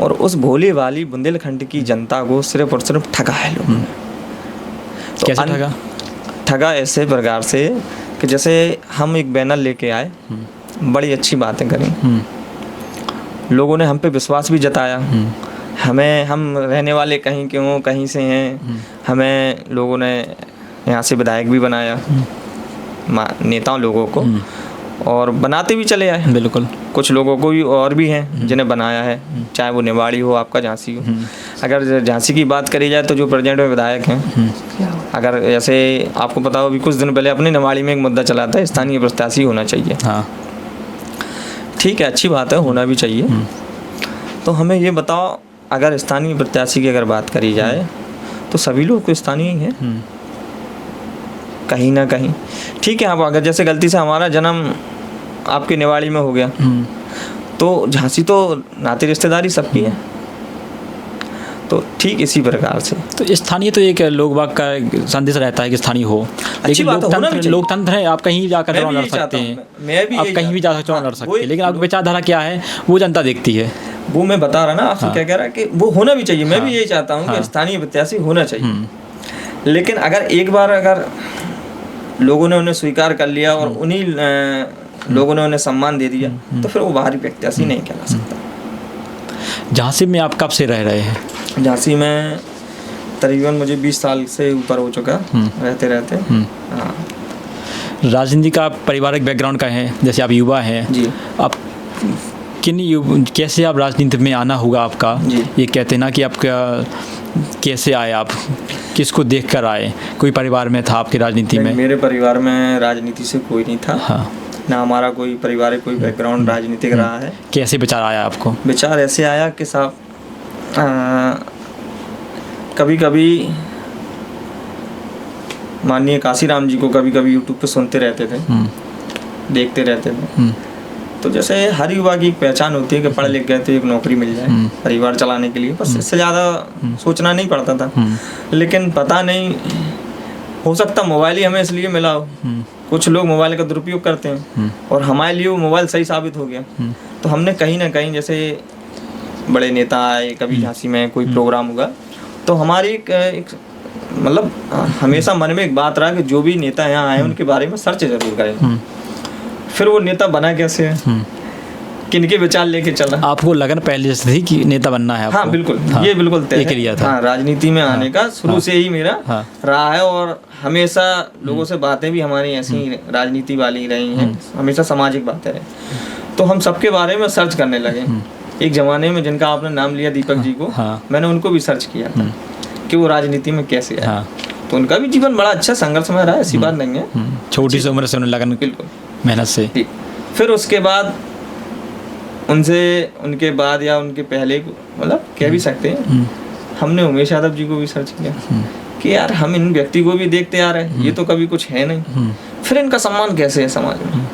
और उस भोले वाली बुंदेलखंड की जनता को सिर्फ और सिर्फ ठगा है लोगों ने। तो कैसे ठगा? ठगा ऐसे प्रकार से कि जैसे हम एक बैनर लेके आए, बड़ी अच्छी बातें करी, लोगों ने हम पे विश्वास भी जताया, हम रहने वाले कहीं के हों, कहीं से हैं, हमें लोगों ने यहाँ से विधायक भी बनाया, नेताओं लोगों को, और बनाते भी चले आए। बिल्कुल। कुछ लोगों को भी और भी हैं जिन्हें बनाया है, चाहे वो निवाड़ी हो, आपका झांसी हो। अगर झांसी की बात करी जाए तो जो प्रेजेंट में विधायक हैं, अगर जैसे आपको पता हो, अभी कुछ दिन पहले अपने निवाड़ी में एक मुद्दा चला था, स्थानीय प्रत्याशी होना चाहिए। हाँ। ठीक है, अच्छी बात है, होना भी चाहिए। तो हमें ये बताओ, अगर स्थानीय प्रत्याशी की अगर बात करी जाए तो सभी लोग तो स्थानीय ही हैं कहीं ना कहीं। ठीक है, आप अगर जैसे गलती से हमारा जन्म आपके निवाड़ी में हो गया, तो झांसी तो नाते रिश्तेदारी सबकी है। तो ठीक इसी प्रकार से तो स्थानीय तो एक लोग बाग का संदेश रहता है कि स्थानीय हो, लेकिन बात है, होना भी चाहिए। लोकतंत्र है, आप कहीं भी जाकर मैं चुनाव भी लड़ यही सकते चाहता हैं, हूँ, मैं भी आप यही कहीं भी जाकर चुनाव हाँ, लड़ सकते वही हैं, लेकिन आपकी विचारधारा क्या है वो जनता देखती है। वो मैं बता रहा ना आपसे, क्या कह रहा है कि वो होना भी चाहिए। मैं भी यही चाहता हूँ हाँ। कि स्थानीय प्रत्याशी होना चाहिए, लेकिन अगर एक बार अगर लोगों ने उन्हें स्वीकार कर लिया और उन्हीं लोगों ने उन्हें सम्मान दे दिया, तो फिर वो बाहरी प्रत्याशी नहीं कहला सकता। झांसी में आप कब से रह रहे हैं? झांसी में तकरीबन मुझे 20 साल से ऊपर हो चुका रहते रहते। हाँ राजनीति का पारिवारिक बैकग्राउंड का है, जैसे आप युवा हैं जी। आप कैसे आप राजनीति में आना होगा आपका जी। ये कहते हैं ना कि आपका कैसे आए, आप किसको देख कर आए, कोई परिवार में था आपकी राजनीति में? मेरे परिवार में राजनीति से कोई नहीं था। हाँ। ना हमारा कोई पारिवारिक कोई बैकग्राउंड राजनीतिक रहा है। कैसे विचार आया आपको? विचार ऐसे आया कि साहब कभी कभी माननीय काशीराम जी को कभी कभी यूट्यूब पे सुनते रहते थे, देखते रहते थे। तो जैसे हर युवा की एक पहचान होती है कि पढ़ लिख गए तो एक नौकरी मिल जाए परिवार चलाने के लिए, बस इससे ज़्यादा सोचना नहीं पड़ता था। लेकिन पता नहीं, हो सकता मोबाइल ही हमें इसलिए मिला हो। कुछ लोग मोबाइल का दुरुपयोग करते हैं और हमारे लिए वो मोबाइल सही साबित हो गया। तो हमने कहीं ना कहीं, जैसे बड़े नेता आए, कभी झांसी में कोई प्रोग्राम हुआ, तो हमारी एक मतलब हमेशा मन में एक बात रहा कि जो भी नेता यहाँ आए उनके बारे में सर्च जरूर करें। फिर वो नेता बना कैसे है, किनके विचार लेके चला। आपको लगन पहले से थी कि नेता बनना है आपको? हाँ बिल्कुल, ये बिल्कुल तय है। हाँ, राजनीति में आने का शुरू से ही मेरा रहा है और हमेशा लोगों से बातें भी हमारी ऐसी राजनीति वाली रही हैं, हमेशा सामाजिक बातें रही। तो हम सबके बारे में सर्च करने लगे। एक जमाने में जिनका आपने नाम लिया दीपक जी को, मैंने उनको भी सर्च किया था कि वो राजनीति में कैसे आए। तो उनका भी जीवन बड़ा अच्छा संघर्षमय रहा, ऐसी बात नहीं है। छोटी सी उम्र से उन्हें लगन, बिल्कुल मेहनत से। फिर उसके बाद उनके बाद या उनके पहले, मतलब कह भी सकते हैं, हमने उमेश यादव जी को भी सर्च किया कि यार हम इन व्यक्ति को भी देखते आ रहे हैं, ये तो कभी कुछ है नहीं, फिर इनका सम्मान कैसे है समाज में।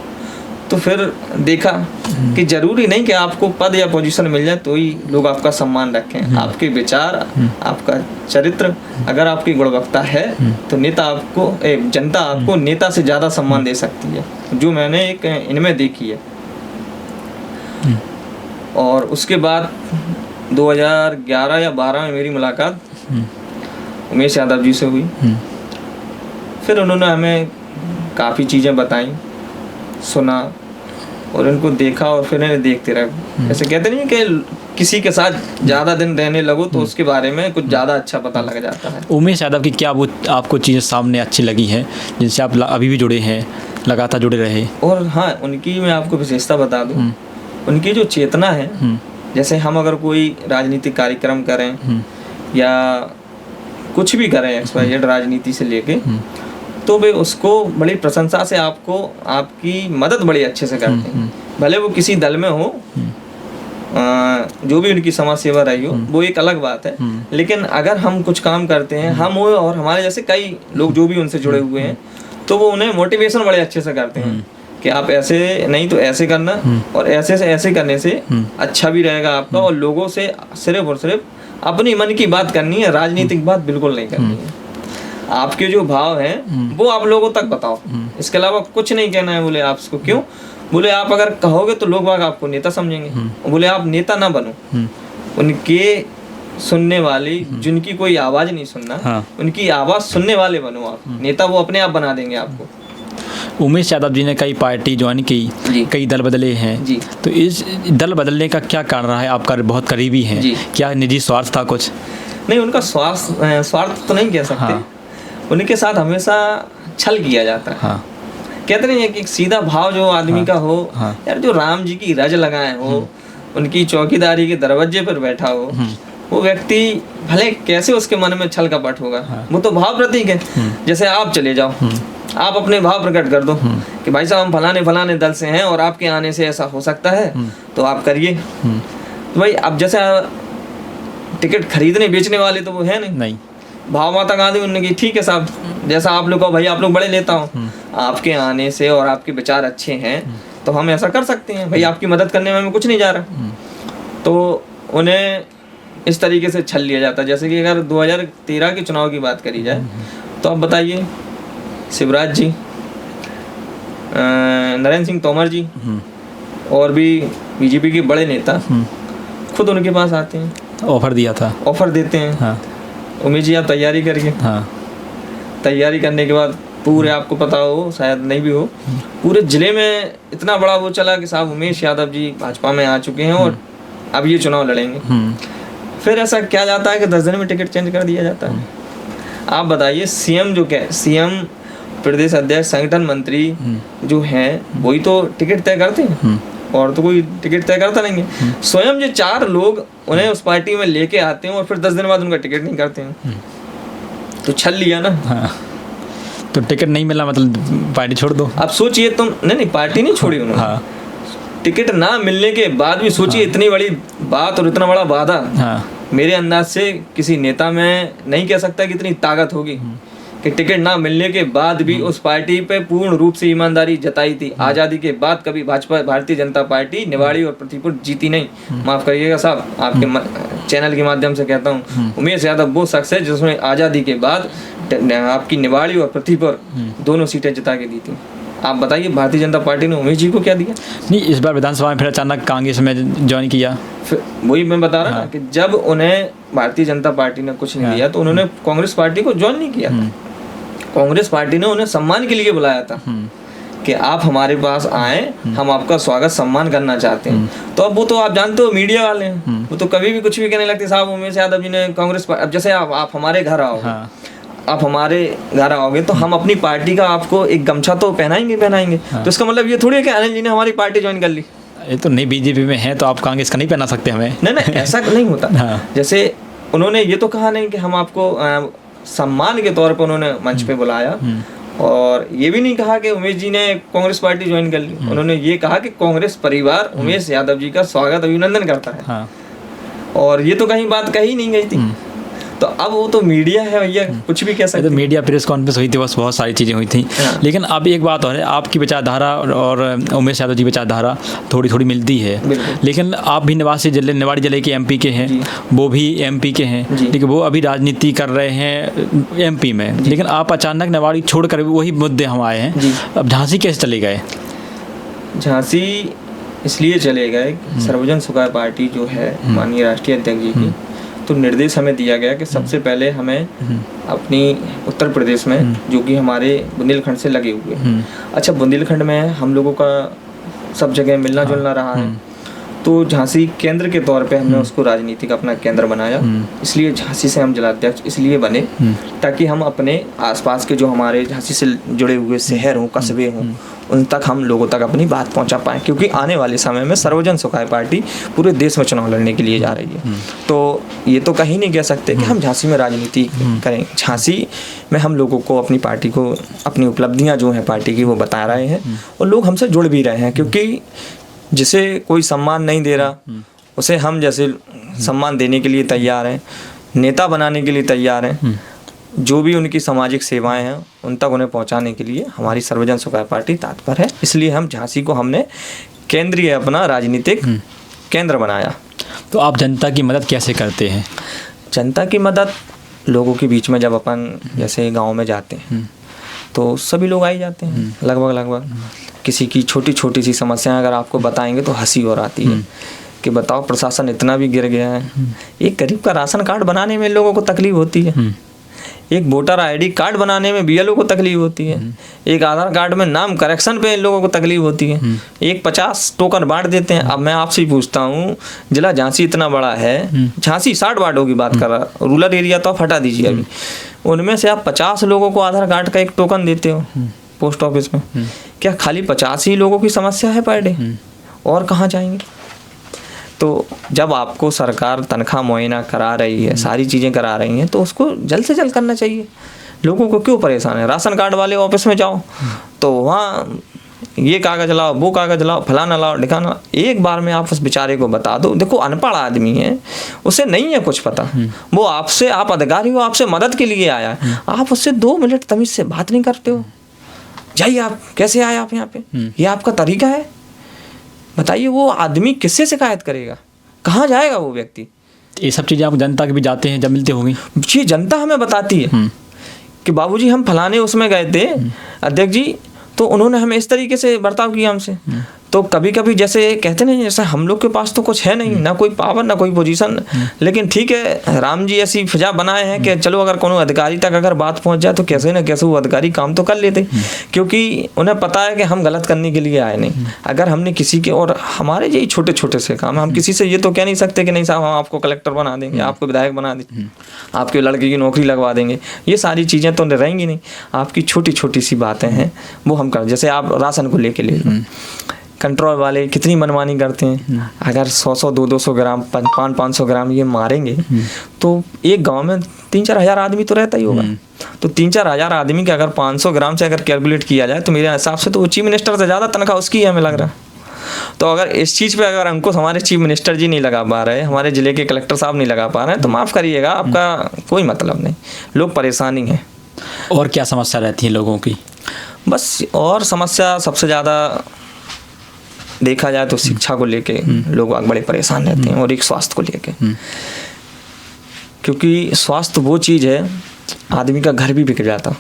तो फिर देखा कि जरूरी नहीं कि आपको पद या पोजीशन मिल जाए तो ही लोग आपका सम्मान रखें। आपके विचार, आपका चरित्र, अगर आपकी गुणवत्ता है तो नेता आपको, जनता आपको नेता से ज़्यादा सम्मान दे सकती है, जो मैंने एक इनमें देखी है। और उसके बाद 2011 या 12 में मेरी मुलाकात उमेश यादव जी से हुई। फिर उन्होंने हमें काफ़ी चीज़ें बताई, सुना और इनको देखा और फिर इन्हें देखते रहे। ऐसे कहते नहीं कि किसी के साथ ज़्यादा दिन रहने लगो तो उसके बारे में कुछ ज़्यादा अच्छा पता लग जाता है। उमेश यादव की क्या वो आपको चीज़ें सामने अच्छी लगी हैं जिनसे आप अभी भी जुड़े हैं, लगातार जुड़े रहे? और हाँ, उनकी मैं आपको विशेषता बता दूँ, उनकी जो चेतना है, जैसे हम अगर कोई राजनीतिक कार्यक्रम करें या कुछ भी करें XYZ राजनीति से लेके, तो वे उसको बड़ी प्रशंसा से आपको आपकी मदद बड़ी अच्छे से करते हैं। भले वो किसी दल में हो, जो भी उनकी समाज सेवा रही हो, वो एक अलग बात है। लेकिन अगर हम कुछ काम करते हैं, हम हो और हमारे जैसे कई लोग जो भी उनसे जुड़े हुए हैं, तो वो उन्हें मोटिवेशन बड़े अच्छे से करते हैं कि आप ऐसे नहीं तो ऐसे करना, और ऐसे से ऐसे करने से अच्छा भी रहेगा आपका, और लोगों से सिर्फ और सिर्फ अपनी मन की बात करनी है, राजनीतिक बात बिल्कुल नहीं करनी है। आपके जो भाव हैं वो आप लोगों तक बताओ, इसके अलावा कुछ नहीं कहना है। बोले आपको क्यों? बोले आप अगर कहोगे तो लोग बाग आपको नेता समझेंगे। बोले आप नेता ना बनो, उनके सुनने वाली, जिनकी कोई आवाज नहीं सुनना, उनकी आवाज सुनने वाले बनो आप। नेता वो अपने आप बना देंगे आपको। उमेश यादव जी ने कई पार्टी ज्वाइन की, कई दल बदले हैं, तो इस दल बदलने का क्या कारण रहा है? आपका बहुत करीबी हैं, क्या निजी स्वार्थ था कुछ? नहीं, उनका स्वार्थ तो नहीं कह सकते। उनके साथ हमेशा छल किया जाता है। कहते नहीं है कि एक सीधा भाव जो आदमी का हो, यार जो राम जी की रज लगाए हो, उनकी चौकीदारी के दरवाजे पर बैठा हो, वो व्यक्ति भले कैसे उसके मन में छल कपट होगा, वो तो भाव प्रतीक है। जैसे आप चले जाओ, आप अपने भाव प्रकट कर दो कि भाई साहब हम फलाने फलाने दल से हैं और आपके आने से ऐसा हो सकता है, तो आप करिए। तो भाई अब जैसे टिकट खरीदने बेचने वाले तो वो है नहीं। भाव माता गांधी उन्होंने की ठीक है साहब, जैसा आप लोग को, भाई आप लोग बड़े नेता हो, आपके आने से और आपके विचार अच्छे हैं तो हम ऐसा कर सकते हैं, भाई आपकी मदद करने में हमें कुछ नहीं जा रहा। तो उन्हें इस तरीके से छल लिया जाता है। जैसे कि अगर 2013 के चुनाव की बात करी जाए तो आप बताइए, शिवराज जी, नरेंद्र सिंह तोमर जी और भी बीजेपी के बड़े नेता खुद उनके पास आते हैं, ऑफर दिया था, ऑफर देते हैं। हाँ, उमेश जी आप तैयारी करिए। हाँ, तैयारी करने के बाद पूरे, आपको पता हो शायद नहीं भी हो, पूरे जिले में इतना बड़ा वो चला कि साहब उमेश यादव जी भाजपा में आ चुके हैं और अब ये चुनाव लड़ेंगे। फिर ऐसा क्या जाता है कि 10 दिन में टिकट चेंज कर दिया जाता है। आप बताइए, सीएम जो क्या, सीएम, प्रदेश अध्यक्ष, संगठन मंत्री जो हैं वही तो टिकट तय करते हैं, और तो कोई टिकट तय करता नहीं है। स्वयं जो 4 लोग उन्हें उस पार्टी में लेके आते हैं और फिर 10 दिन बाद उनका टिकट नहीं करते हैं, तो छल लिया ना। हाँ। तो टिकट नहीं मिला मतलब पार्टी छोड़ दो। अब सोचिए तुम, नहीं पार्टी नहीं छोड़ी उन्होंने। हाँ। टिकट ना मिलने के बाद भी सोचिए, इतनी बड़ी बात और इतना बड़ा वादा। हाँ। मेरे अंदाज से किसी नेता में नहीं कह सकता कि इतनी ताकत होगी कि टिकट ना मिलने के बाद भी उस पार्टी पे पूर्ण रूप से ईमानदारी जताई थी। आज़ादी के बाद कभी भाजपा, भारतीय जनता पार्टी निवाड़ी और प्रतिपुर जीती नहीं। माफ करिएगा साहब, आपके चैनल के माध्यम से कहता हूँ, उमेश यादव वो शख्स है जिसने आज़ादी के बाद आपकी निवाड़ी और प्रतिपुर दोनों सीटें जिता के दी थी। आप बताइए भारतीय जनता पार्टी ने उमेश जी को क्या दिया? नहीं, इस बार विधानसभा में फिर अचानक कांग्रेस में ज्वाइन किया। फिर वही मैं बता रहा ना कि जब उन्हें भारतीय जनता पार्टी ने कुछ नहीं दिया तो उन्होंने कांग्रेस पार्टी को ज्वाइन नहीं किया। कांग्रेस पार्टी ने उन्हें सम्मान के लिए बुलाया था कि आप हमारे पास आए, हम आपका स्वागत सम्मान करना चाहते हैं। तो अब वो तो आप जानते हो मीडिया वाले हैं, वो तो कभी भी कुछ भी कहने लगते, साहब उमेश यादव जी ने कांग्रेस, अब जैसे आप हमारे घर आओगे, आप हमारे घर आओगे तो हम अपनी पार्टी का आपको एक गमछा तो पहनाएंगे। तो इसका मतलब ये थोड़ी है कि अनिल जी ने हमारी पार्टी ज्वाइन कर ली। ये तो नहीं, बीजेपी में है तो आप कांग्रेस का नहीं पहना सकते हमें। नहीं ऐसा नहीं होता। जैसे उन्होंने ये तो कहा नहीं कि हम आपको सम्मान के तौर पर उन्होंने मंच पे बुलाया, और ये भी नहीं कहा कि उमेश जी ने कांग्रेस पार्टी ज्वाइन कर ली। उन्होंने ये कहा कि कांग्रेस परिवार उमेश यादव जी का स्वागत, अभिनंदन करता है। हाँ। और ये तो कहीं बात कही नहीं गई थी। तो अब वो तो मीडिया है भैया, कुछ भी कह सकते। तो मीडिया प्रेस कॉन्फ्रेंस हुई थी, बस बहुत सारी चीज़ें हुई थी। हाँ। लेकिन अब एक बात और है, आपकी विचारधारा और उमेश यादव जी विचारधारा थोड़ी थोड़ी मिलती है। लेकिन आप भी निवासी जिले, निवाड़ी जिले के एमपी के हैं, वो भी एमपी के हैं, लेकिन वो अभी राजनीति कर रहे हैं एमपी में। लेकिन आप अचानक निवाड़ी छोड़कर वही मुद्दे हम आए हैं। अब झांसी कैसे चले गए? झांसी इसलिए चले गए, सर्वजन सुखाय पार्टी जो है माननीय राष्ट्रीय अध्यक्ष जी की, तो निर्देश हमें दिया गया कि सबसे पहले हमें अपनी उत्तर प्रदेश में, जो कि हमारे बुंदेलखंड से लगे हुए, अच्छा बुंदेलखंड में हम लोगों का सब जगह मिलना जुलना रहा है, तो झांसी केंद्र के तौर पे हमने उसको राजनीतिक अपना केंद्र बनाया। इसलिए झांसी से हम जिलाध्यक्ष इसलिए बने ताकि हम अपने आसपास के जो हमारे झांसी से जुड़े हुए शहर हों, कस्बे हों, उन तक हम लोगों तक अपनी बात पहुंचा पाएँ, क्योंकि आने वाले समय में सर्वजन सुखाय पार्टी पूरे देश में चुनाव लड़ने के लिए जा रही है। तो ये तो कहीं नहीं कह सकते कि हम झांसी में राजनीति करें। झांसी में हम लोगों को अपनी पार्टी को, अपनी उपलब्धियां जो हैं पार्टी की, वो बता रहे हैं और लोग हमसे जुड़ भी रहे हैं, क्योंकि जिसे कोई सम्मान नहीं दे रहा उसे हम जैसे सम्मान देने के लिए तैयार हैं, नेता बनाने के लिए तैयार हैं। जो भी उनकी सामाजिक सेवाएं हैं उन तक उन्हें पहुंचाने के लिए हमारी सर्वजन सुखाय पार्टी तत्पर है। इसलिए हम झांसी को हमने केंद्रीय अपना राजनीतिक केंद्र बनाया। तो आप जनता की मदद कैसे करते हैं? जनता की मदद, लोगों के बीच में जब अपन जैसे गाँव में जाते हैं तो सभी लोग आ ही जाते हैं लगभग। किसी की छोटी छोटी सी समस्याएं अगर आपको बताएंगे तो हंसी और आती है कि बताओ प्रशासन इतना भी गिर गया है। एक गरीब का राशन कार्ड बनाने में लोगों को तकलीफ होती है, एक वोटर आईडी कार्ड बनाने में बीएलओ को तकलीफ होती है, एक आधार कार्ड में नाम करेक्शन पे लोगों को तकलीफ होती है, एक 50 टोकन बांट देते हैं। अब मैं आपसे पूछता हूँ, जिला झांसी इतना बड़ा है, झांसी 60 वार्डों की बात कर रहा, रूरल एरिया तो आप हटा दीजिए अभी, उनमें से आप 50 लोगों को आधार कार्ड का एक टोकन देते हो पोस्ट ऑफिस में। क्या खाली 50 ही लोगों की समस्या है पर डे? और कहाँ जाएंगे? तो जब आपको सरकार तनख्वाह मुआयना करा रही है, सारी चीज़ें करा रही हैं, तो उसको जल्द से जल्द करना चाहिए। लोगों को क्यों परेशान है? राशन कार्ड वाले ऑफिस में जाओ तो वहाँ ये कागज़ लाओ, वो कागज़ लाओ, फलाना लाओ, ढिकाना। एक बार में आप उस बेचारे को बता दो, देखो अनपढ़ आदमी है, उसे नहीं है कुछ पता, वो आपसे, आप अधिकारी हो, आपसे मदद के लिए आया है, आप उससे 2 मिनट तमीज़ से बात नहीं करते हो। जाइए, आप कैसे आए आप यहाँ पे? ये आपका तरीका है? बताइए, वो आदमी किससे शिकायत करेगा? कहाँ जाएगा वो व्यक्ति? ये सब चीज़ें आप जनता के भी जाते हैं जब मिलते होंगे? जी, जनता हमें बताती है कि बाबूजी हम फलाने उसमें गए थे अध्यक्ष जी, तो उन्होंने हमें इस तरीके से बर्ताव किया हमसे। तो कभी कभी जैसे कहते नहीं, जैसे हम लोग के पास तो कुछ है नहीं, ना कोई पावर ना कोई पोजीशन, लेकिन ठीक है राम जी ऐसी फिजा बनाए हैं कि चलो अगर कोनो अधिकारी तक अगर बात पहुंच जाए तो कैसे ना कैसे वो अधिकारी काम तो कर लेते, क्योंकि उन्हें पता है कि हम गलत करने के लिए आए नहीं। अगर हमने किसी के, और हमारे यही छोटे छोटे से काम है, हम किसी से ये तो कह नहीं सकते कि नहीं साहब हम आपको कलेक्टर बना देंगे, आपको विधायक बना देंगे, आपके लड़के की नौकरी लगवा देंगे, ये सारी चीज़ें तो रहेंगी नहीं। आपकी छोटी छोटी सी बातें हैं वो हम कर, जैसे आप राशन को लेके ले लो, कंट्रोल वाले कितनी मनमानी करते हैं। अगर 100-100 200-200 ग्राम 500-500 ग्राम ये मारेंगे तो एक गांव में 3-4 हज़ार आदमी तो रहता ही होगा। तो 3-4 हज़ार आदमी के अगर 500 ग्राम से अगर कैलकुलेट किया जाए तो मेरे हिसाब से तो वो चीफ मिनिस्टर से ज़्यादा तनख्वाह उसकी है, हमें लग रहा है। तो अगर इस चीज़ पे अगर हमको हमारे चीफ मिनिस्टर जी नहीं लगा पा रहे, हमारे ज़िले के कलेक्टर साहब नहीं लगा पा रहे हैं, तो माफ़ करिएगा, आपका कोई मतलब नहीं, लोग परेशानी हैं। और क्या समस्या रहती है लोगों की? बस और समस्या सबसे ज़्यादा देखा जाए तो शिक्षा को लेके लोग बड़े परेशान रहते हैं, और एक स्वास्थ्य को लेके, क्योंकि स्वास्थ्य वो चीज़ है, आदमी का घर भी बिगड़ जाता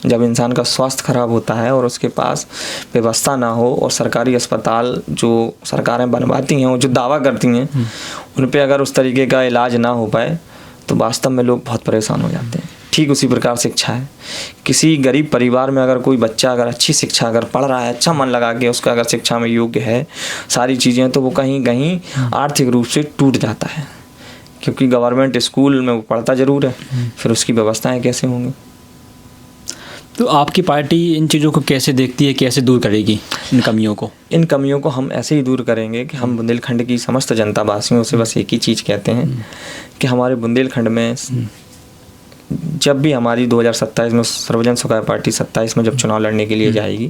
जब इंसान का स्वास्थ्य खराब होता है और उसके पास व्यवस्था ना हो, और सरकारी अस्पताल जो सरकारें बनवाती हैं, वो जो दावा करती हैं, उन पे अगर उस तरीके का इलाज ना हो पाए तो वास्तव में लोग बहुत परेशान हो जाते हैं। ठीक उसी प्रकार शिक्षा है, किसी गरीब परिवार में अगर कोई बच्चा अगर अच्छी शिक्षा अगर पढ़ रहा है, अच्छा मन लगा के उसका अगर शिक्षा में योग्य है सारी चीज़ें, तो वो कहीं कहीं आर्थिक रूप से टूट जाता है, क्योंकि गवर्नमेंट स्कूल में वो पढ़ता ज़रूर है, फिर उसकी व्यवस्थाएं कैसे होंगी। तो आपकी पार्टी इन चीज़ों को कैसे देखती है, कैसे दूर करेगी इन कमियों को? इन कमियों को हम ऐसे ही दूर करेंगे कि हम बुंदेलखंड की समस्त जनता वासियों से बस एक ही चीज़ कहते हैं कि हमारे बुंदेलखंड में जब भी हमारी 2027 में सर्वजन सुखाय पार्टी 27 में जब चुनाव लड़ने के लिए जाएगी,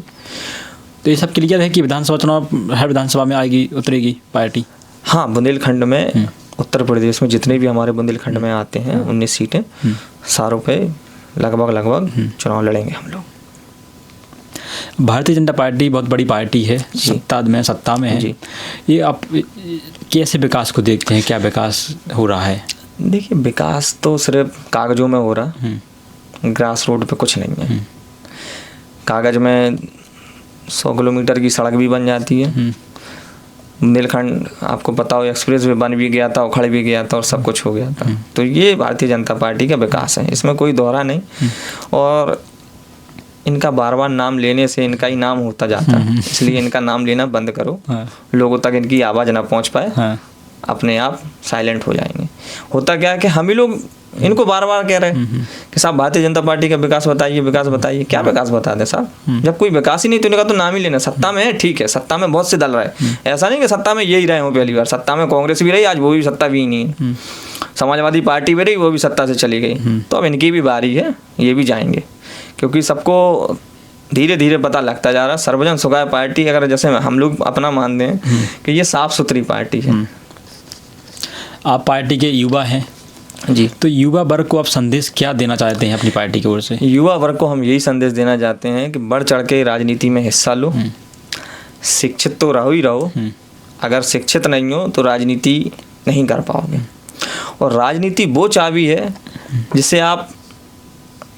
तो ये सब क्लियर है कि विधानसभा चुनाव हर विधानसभा में आएगी, उतरेगी पार्टी? हाँ, बुंदेलखंड में उत्तर प्रदेश में जितने भी हमारे बुंदेलखंड में आते हैं 19 सीटें सारों पे लगभग चुनाव लड़ेंगे हम लोग। भारतीय जनता पार्टी बहुत बड़ी पार्टी है, सत्ता में है। ये आप कैसे विकास को देखते हैं, क्या विकास हो रहा है? देखिए, विकास तो सिर्फ कागजों में हो रहा, ग्रास रोड पे कुछ नहीं है। कागज में 100 किलोमीटर की सड़क भी बन जाती है, बुंदेलखंड आपको पता हो एक्सप्रेस वे बन भी गया था, उखड़ भी गया था, और सब कुछ हो गया था। तो ये भारतीय जनता पार्टी का विकास है, इसमें कोई दोहरा नहीं। और इनका बार बार नाम लेने से इनका ही नाम होता जाता है, इसलिए इनका नाम लेना बंद करो, लोगों तक इनकी आवाज़ ना पहुंच पाए, अपने आप साइलेंट हो जाएंगे। होता क्या है कि हम ही लोग इनको बार बार कह रहे हैं कि साहब भारतीय जनता पार्टी का विकास बताइए, विकास बताइए। क्या विकास बता दें साहब, जब कोई विकास ही नहीं तो इनका तो नाम ही लेना। सत्ता में है, ठीक है, सत्ता में बहुत से दल रहे, ऐसा नहीं कि सत्ता में यही रहे हो। पहली बार सत्ता में कांग्रेस भी रही, आज वो भी सत्ता भी नहीं है। समाजवादी पार्टी भी रही, वो भी सत्ता से चली गई। तो अब इनकी भी बारी है, ये भी जाएंगे, क्योंकि सबको धीरे धीरे पता लगता जा रहा है सर्वजन सुखाय पार्टी, अगर जैसे हम लोग अपना मानते हैं कि ये साफ सुथरी पार्टी है। आप पार्टी के युवा हैं जी, तो युवा वर्ग को आप संदेश क्या देना चाहते हैं अपनी पार्टी की ओर से? युवा वर्ग को हम यही संदेश देना चाहते हैं कि बढ़ चढ़ के राजनीति में हिस्सा लो, शिक्षित तो रहो ही रहो, अगर शिक्षित नहीं हो तो राजनीति नहीं कर पाओगे। और राजनीति वो चाबी है जिससे आप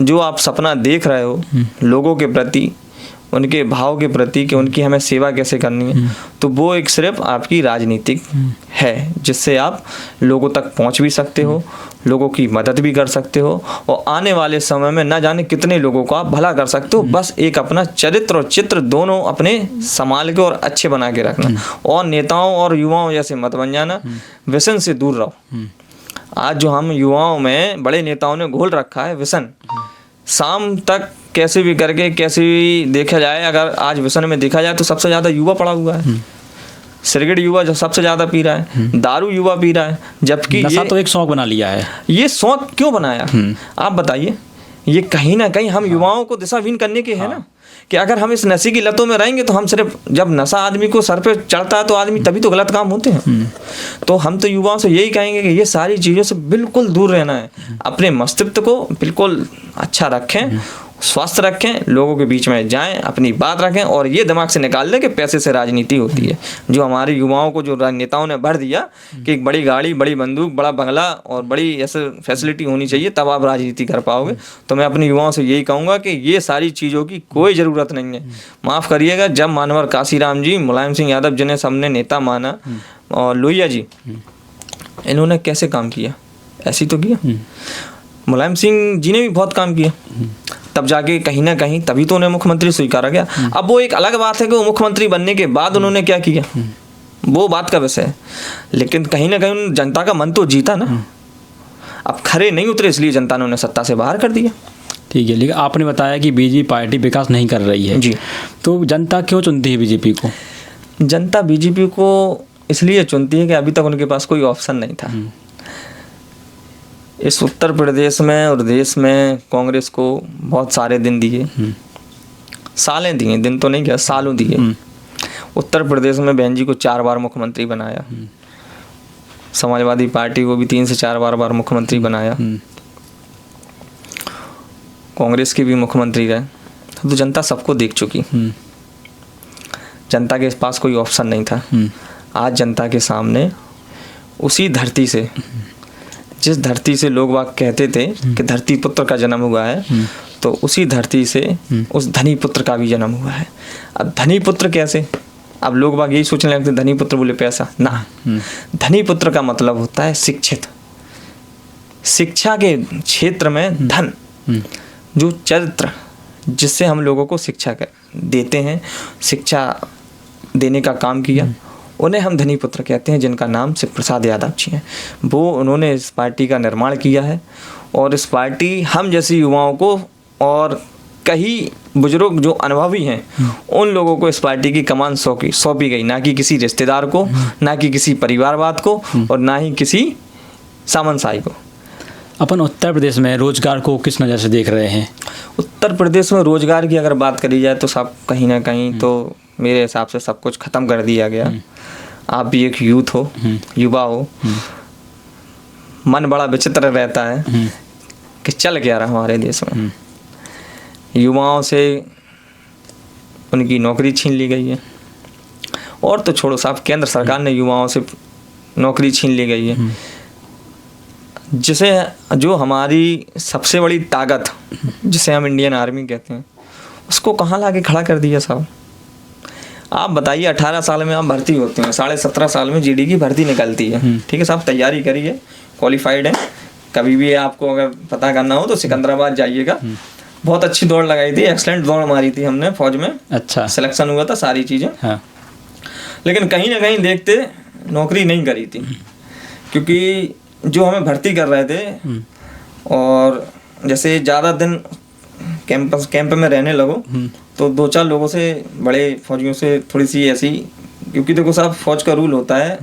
जो आप सपना देख रहे हो लोगों के प्रति, उनके भाव के प्रति कि उनकी हमें सेवा कैसे करनी है, तो वो एक सिर्फ आपकी राजनीतिक है, जिससे आप लोगों तक पहुंच भी सकते हो, लोगों की मदद भी कर सकते हो, और आने वाले समय में न जाने कितने लोगों को आप भला कर सकते हो। बस एक अपना चरित्र और चित्र दोनों अपने संभाल के और अच्छे बना के रखना, और नेताओं और युवाओं जैसे मत बन जाना, व्यसन से दूर रहो। आज जो हम युवाओं में बड़े नेताओं ने घोल रखा है व्यसन, शाम तक कैसे भी करके कैसे भी देखा जाए, अगर आज व्यसन में देखा जाए तो सबसे ज़्यादा युवा पड़ा हुआ है। सिगरेट युवा जो सबसे ज़्यादा पी रहा है, दारू युवा पी रहा है, जबकि नशा तो एक शौक बना लिया है। ये शौक क्यों बनाया आप बताइए? ये कहीं ना कहीं हम युवाओं को दिशाहीन करने के है ना, कि अगर हम इस नशे की लतों में रहेंगे तो हम सिर्फ, जब नशा आदमी को सर पे चढ़ता है तो आदमी तभी तो गलत काम होते हैं। तो हम तो युवाओं से यही कहेंगे कि ये सारी चीज़ों से बिल्कुल दूर रहना है, अपने मस्तिष्क को बिल्कुल अच्छा रखें, स्वस्थ रखें, लोगों के बीच में जाएं, अपनी बात रखें और ये दिमाग से निकाल दें कि पैसे से राजनीति होती है। जो हमारे युवाओं को जो राजनेताओं ने भर दिया कि एक बड़ी गाड़ी, बड़ी बंदूक, बड़ा बंगला और बड़ी ऐसे फैसिलिटी होनी चाहिए तब आप राजनीति कर पाओगे। तो मैं अपने युवाओं से यही कहूँगा कि ये सारी चीज़ों की कोई ज़रूरत नहीं है। माफ़ करिएगा, जब मानवर काशीराम जी, मुलायम सिंह यादव जिन्हें सबने नेता माना, और लोहिया जी, इन्होंने कैसे काम किया? ऐसे तो किया। मुलायम सिंह जी ने भी बहुत काम किया, तब जाके कहीं ना कहीं तभी तो उन्हें मुख्यमंत्री स्वीकारा गया। अब वो एक अलग बात है कि वो मुख्यमंत्री बनने के बाद उन्होंने क्या किया, वो बात का विषय है, लेकिन कहीं ना कहीं जनता का मन तो जीता ना। अब खरे नहीं उतरे इसलिए जनता ने उन्हें सत्ता से बाहर कर दिया। ठीक है, लेकिन आपने बताया कि बीजेपी पार्टी विकास नहीं कर रही है जी, तो जनता क्यों चुनती है बीजेपी को? जनता बीजेपी को इसलिए चुनती है कि अभी तक उनके पास कोई ऑप्शन नहीं था। इस उत्तर प्रदेश में और देश में कांग्रेस को बहुत सारे दिन दिए, सालें दिए, दिन तो नहीं किया, सालों दिए। उत्तर प्रदेश में बहन जी को 4 बार मुख्यमंत्री बनाया, समाजवादी पार्टी को भी 3 से 4 बार मुख्यमंत्री बनाया, कांग्रेस के भी मुख्यमंत्री रहे। तो जनता सबको देख चुकी, जनता के पास कोई ऑप्शन नहीं था। आज जनता के सामने उसी धरती से, जिस धरती से लोग वाग कहते थे कि धरती पुत्र का जन्म हुआ है, तो उसी धरती से उस धनी पुत्र का भी जन्म हुआ है। अब धनी पुत्र कैसे? अब लोग वाग यही सोचने लगते धनी पुत्र बोले पैसा ना, धनी पुत्र का मतलब होता है शिक्षित, शिक्षा के क्षेत्र में धन, जो चरित्र जिससे हम लोगों को शिक्षा देते हैं, शिक्षा देने का काम किया, उन्हें हम धनी पुत्र कहते हैं, जिनका नाम शिव प्रसाद यादव जी हैं। वो उन्होंने इस पार्टी का निर्माण किया है और इस पार्टी हम जैसे युवाओं को और कई बुजुर्ग जो अनुभवी हैं उन लोगों को इस पार्टी की कमान सौंपी गई, ना कि किसी रिश्तेदार को, ना कि किसी परिवारवाद को और ना ही किसी सामंतशाही को। अपन उत्तर प्रदेश में रोजगार को किस नज़र से देख रहे हैं? उत्तर प्रदेश में रोजगार की अगर बात करी जाए तो सब कहीं ना कहीं तो मेरे हिसाब से सब कुछ ख़त्म कर दिया गया। आप भी एक यूथ हो, युवा हो, मन बड़ा विचित्र रहता है कि चल क्या रहा हमारे देश में। युवाओं से उनकी नौकरी छीन ली गई है, और तो छोड़ो साहब, केंद्र सरकार ने युवाओं से नौकरी छीन ली गई है, जिसे जो हमारी सबसे बड़ी ताकत, जिसे हम इंडियन आर्मी कहते हैं, उसको कहाँ लाके खड़ा कर दिया साहब। आप बताइए, 18 साल में आप भर्ती होते हैं, 17.5 साल में जीडी की भर्ती निकलती है। ठीक है साहब, तैयारी करिए, क्वालिफाइड है, कभी भी आपको अगर पता करना हो तो सिकंदराबाद जाइएगा। बहुत अच्छी दौड़ लगाई थी, एक्सलेंट दौड़ मारी थी हमने फौज में, अच्छा सिलेक्शन हुआ था, सारी चीज़ें। हाँ। लेकिन कहीं ना कहीं देखते नौकरी नहीं करी थी, क्योंकि जो हमें भर्ती कर रहे थे और जैसे ज़्यादा दिन कैंप में रहने लगो तो 2-4 लोगों से, बड़े फौजियों से थोड़ी सी ऐसी, क्योंकि देखो साहब फौज का रूल होता है,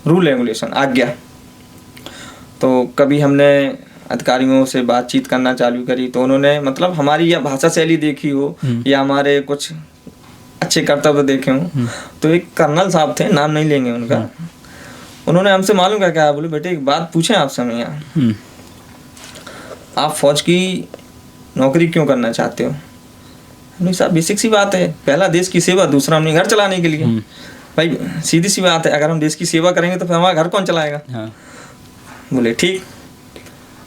रूल रेगुलेशन, आज्ञा। तो कभी हमने अधिकारियों से बातचीत करना चालू करी तो उन्होंने मतलब हमारी या भाषा शैली देखी हो या हमारे कुछ अच्छे कर्तव्य देखे हों। तो एक कर्नल साहब थे, नाम नहीं लेंगे उनका, उन्होंने हमसे मालूम क्या कहा, बोले बेटे एक बात पूछें आपसे हम यहाँ, आप फौज की नौकरी क्यों करना चाहते हो? नहीं साहब बेसिक सी बात है, पहला देश की सेवा, दूसरा हमने घर चलाने के लिए। भाई सीधी सी बात है, अगर हम देश की सेवा करेंगे तो फिर हमारा घर कौन चलाएगा? हाँ। बोले ठीक।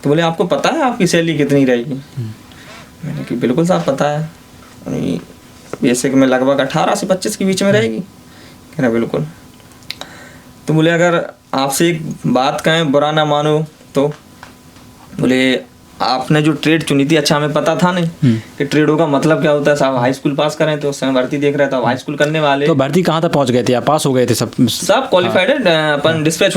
तो बोले आपको पता है आपकी सैलरी कितनी रहेगी? मैंने कि बिल्कुल साहब पता है, बेसिक में लगभग 18 से 25 के बीच में रहेगी। कह रहा बिल्कुल। तो बोले अगर आपसे एक बात कहें, बुरा ना मानो तो, बोले आपने जो ट्रेड चुनी थी, अच्छा हमें पता था नहीं कि ट्रेडों का मतलब क्या होता है साहब। हाई स्कूल पास करें तो उस समय भर्ती देख रहा था, हाई स्कूल करने वाले। तो भर्ती कहाँ तक पहुँच गए थे? आप पास हो गए थे सब क्वालिफाइड है, अपन डिस्पैच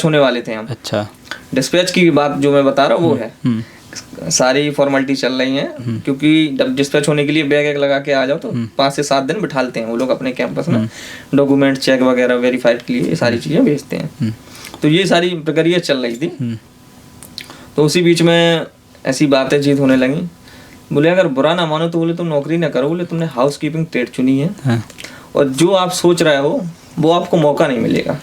होने वाले थे हम। अच्छा, डिस्पैच की बात जो मैं बता रहा हूँ वो है, सारी फॉर्मेलिटी चल रही हैं, क्योंकि जब डिस्पैच होने के लिए बैग लगा के आ जाओ तो 5 से 7 दिन बिठालते हैं वो लोग अपने कैंपस में, डॉक्यूमेंट चेक वगैरह वेरीफाइड के लिए ये सारी चीज़ें भेजते हैं। तो ये सारी प्रक्रिया चल रही थी। तो उसी बीच में ऐसी बातें चीत होने लगी। बोले अगर बुरा ना मानो तो बोले तुम नौकरी ना करो, बोले तुमने हाउस कीपिंग ट्रेड चुनी है। हाँ। और जो आप सोच रहे हो वो आपको मौका नहीं मिलेगा।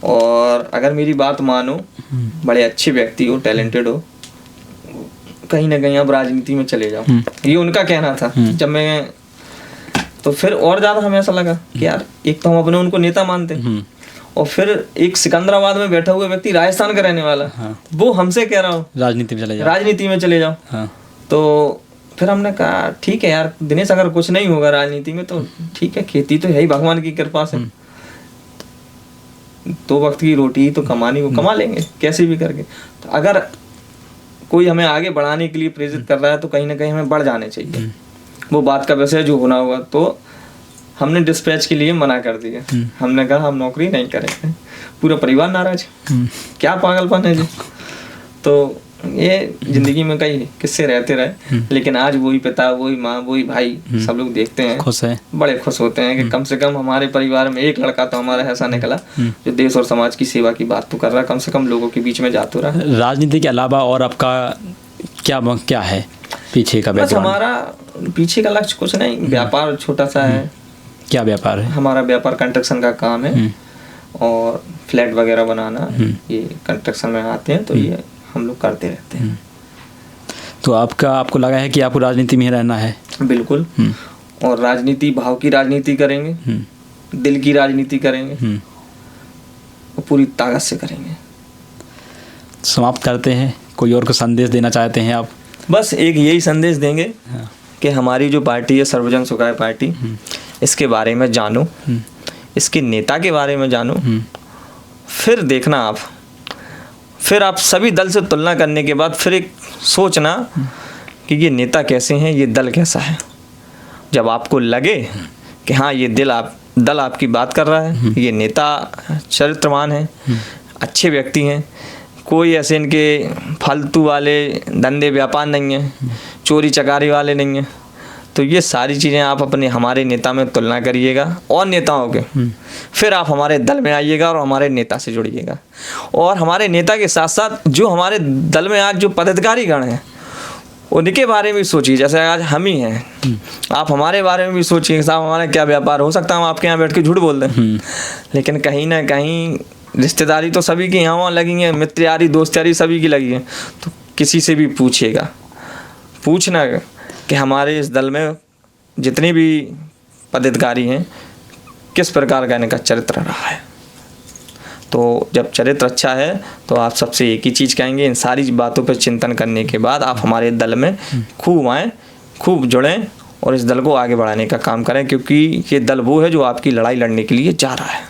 और अगर मेरी बात मानो, बड़े अच्छे व्यक्ति हो, टैलेंटेड हो, कहीं ना कहीं अब राजनीति में चले जाओ, ये उनका कहना था। जब मैं तो फिर और ज़्यादा हमें ऐसा लगा कि यार एक तो हम अपने उनको नेता मानते, और फिर एक सिकंदराबाद में बैठा हुआ व्यक्ति राजस्थान का रहने वाला, वो हमसे कह रहा हो राजनीति में चले जाओ। हाँ। तो फिर हमने कहा ठीक है यार दिनेश, अगर कुछ नहीं होगा राजनीति में तो ठीक है, खेती तो है ही भगवान की कृपा से, 2 वक्त की रोटी तो कमानी, वो कमा लेंगे कैसे भी करके। तो अगर कोई हमें आगे बढ़ाने के लिए प्रेरित कर रहा है तो कहीं ना कहीं हमें बढ़ जाने चाहिए, वो बात का विषय जो होना होगा। तो हमने डिस्पैच के लिए मना कर दिया, हमने कहा हम नौकरी नहीं करेंगे। पूरा परिवार नाराज, क्या पागलपन है जी। तो ये जिंदगी में कई किस्से रहते रहे, लेकिन आज वही पिता, वही माँ, वही भाई सब लोग देखते हैं, खुश है, बड़े खुश होते हैं कि कम से कम हमारे परिवार में एक लड़का तो हमारा ऐसा निकला जो देश और समाज की सेवा की बात तो कर रहा, कम से कम लोगों के बीच में जा तो रहा। राजनीति के अलावा और आपका क्या है पीछे का? बस हमारा पीछे का लक्ष्य कुछ नहीं, व्यापार छोटा सा है। क्या व्यापार है? हमारा व्यापार कंस्ट्रक्शन का काम है, और फ्लैट वगैरह बनाना, ये कंस्ट्रक्शन में आते हैं, तो ये हम लोग करते रहते हैं। तो आपको लगा है कि आपको राजनीति में रहना है? बिल्कुल, और राजनीति भाव की राजनीति करेंगे, दिल की राजनीति करेंगे, और पूरी ताकत से करेंगे। समाप्त करते हैं, कोई और को संदेश देना चाहते हैं आप? बस एक यही संदेश देंगे कि हमारी जो पार्टी है सर्वजन सुखाय पार्टी, इसके बारे में जानो, इसके नेता के बारे में जानो, फिर देखना फिर आप सभी दल से तुलना करने के बाद फिर एक सोचना कि ये नेता कैसे हैं, ये दल कैसा है। जब आपको लगे कि हाँ ये दल आपकी बात कर रहा है, ये नेता चरित्रवान है, अच्छे व्यक्ति हैं, कोई ऐसे इनके फालतू वाले धंधे व्यापार नहीं है, चोरी चकारी वाले नहीं हैं, तो ये सारी चीज़ें आप हमारे नेता में तुलना करिएगा और नेताओं के, फिर आप हमारे दल में आइएगा और हमारे नेता से जुड़िएगा। और हमारे नेता के साथ साथ जो हमारे दल में आज जो पदाधिकारी गण हैं उनके बारे में भी सोचिए। जैसे आज हम ही हैं, आप हमारे बारे में भी सोचिए, साहब हमारा क्या व्यापार, हो सकता है हम आपके यहाँ बैठ के झूठ बोल दें, लेकिन कहीं ना कहीं रिश्तेदारी तो सभी की यहाँ वहाँ लगी है, मित्र यारी दोस्त यारी सभी की लगी है। तो किसी से भी पूछना कि हमारे इस दल में जितने भी पदाधिकारी हैं किस प्रकार का इनका चरित्र रहा है। तो जब चरित्र अच्छा है तो आप सबसे एक ही चीज़ कहेंगे, इन सारी बातों पर चिंतन करने के बाद आप हमारे दल में खूब आएँ, खूब जुड़ें और इस दल को आगे बढ़ाने का काम करें, क्योंकि ये दल वो है जो आपकी लड़ाई लड़ने के लिए जा रहा है।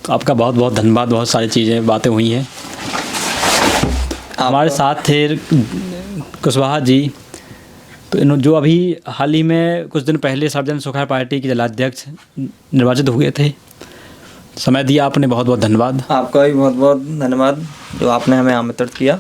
तो आपका बहुत बहुत धन्यवाद, बहुत सारी बातें हुई हैं। हमारे साथ थे कुशवाहा जी, तो जो अभी हाल ही में कुछ दिन पहले सर्वजन सुखाय पार्टी के जिलाध्यक्ष निर्वाचित हुए थे। समय दिया आपने, बहुत बहुत धन्यवाद। आपका भी बहुत बहुत धन्यवाद जो आपने हमें आमंत्रित किया।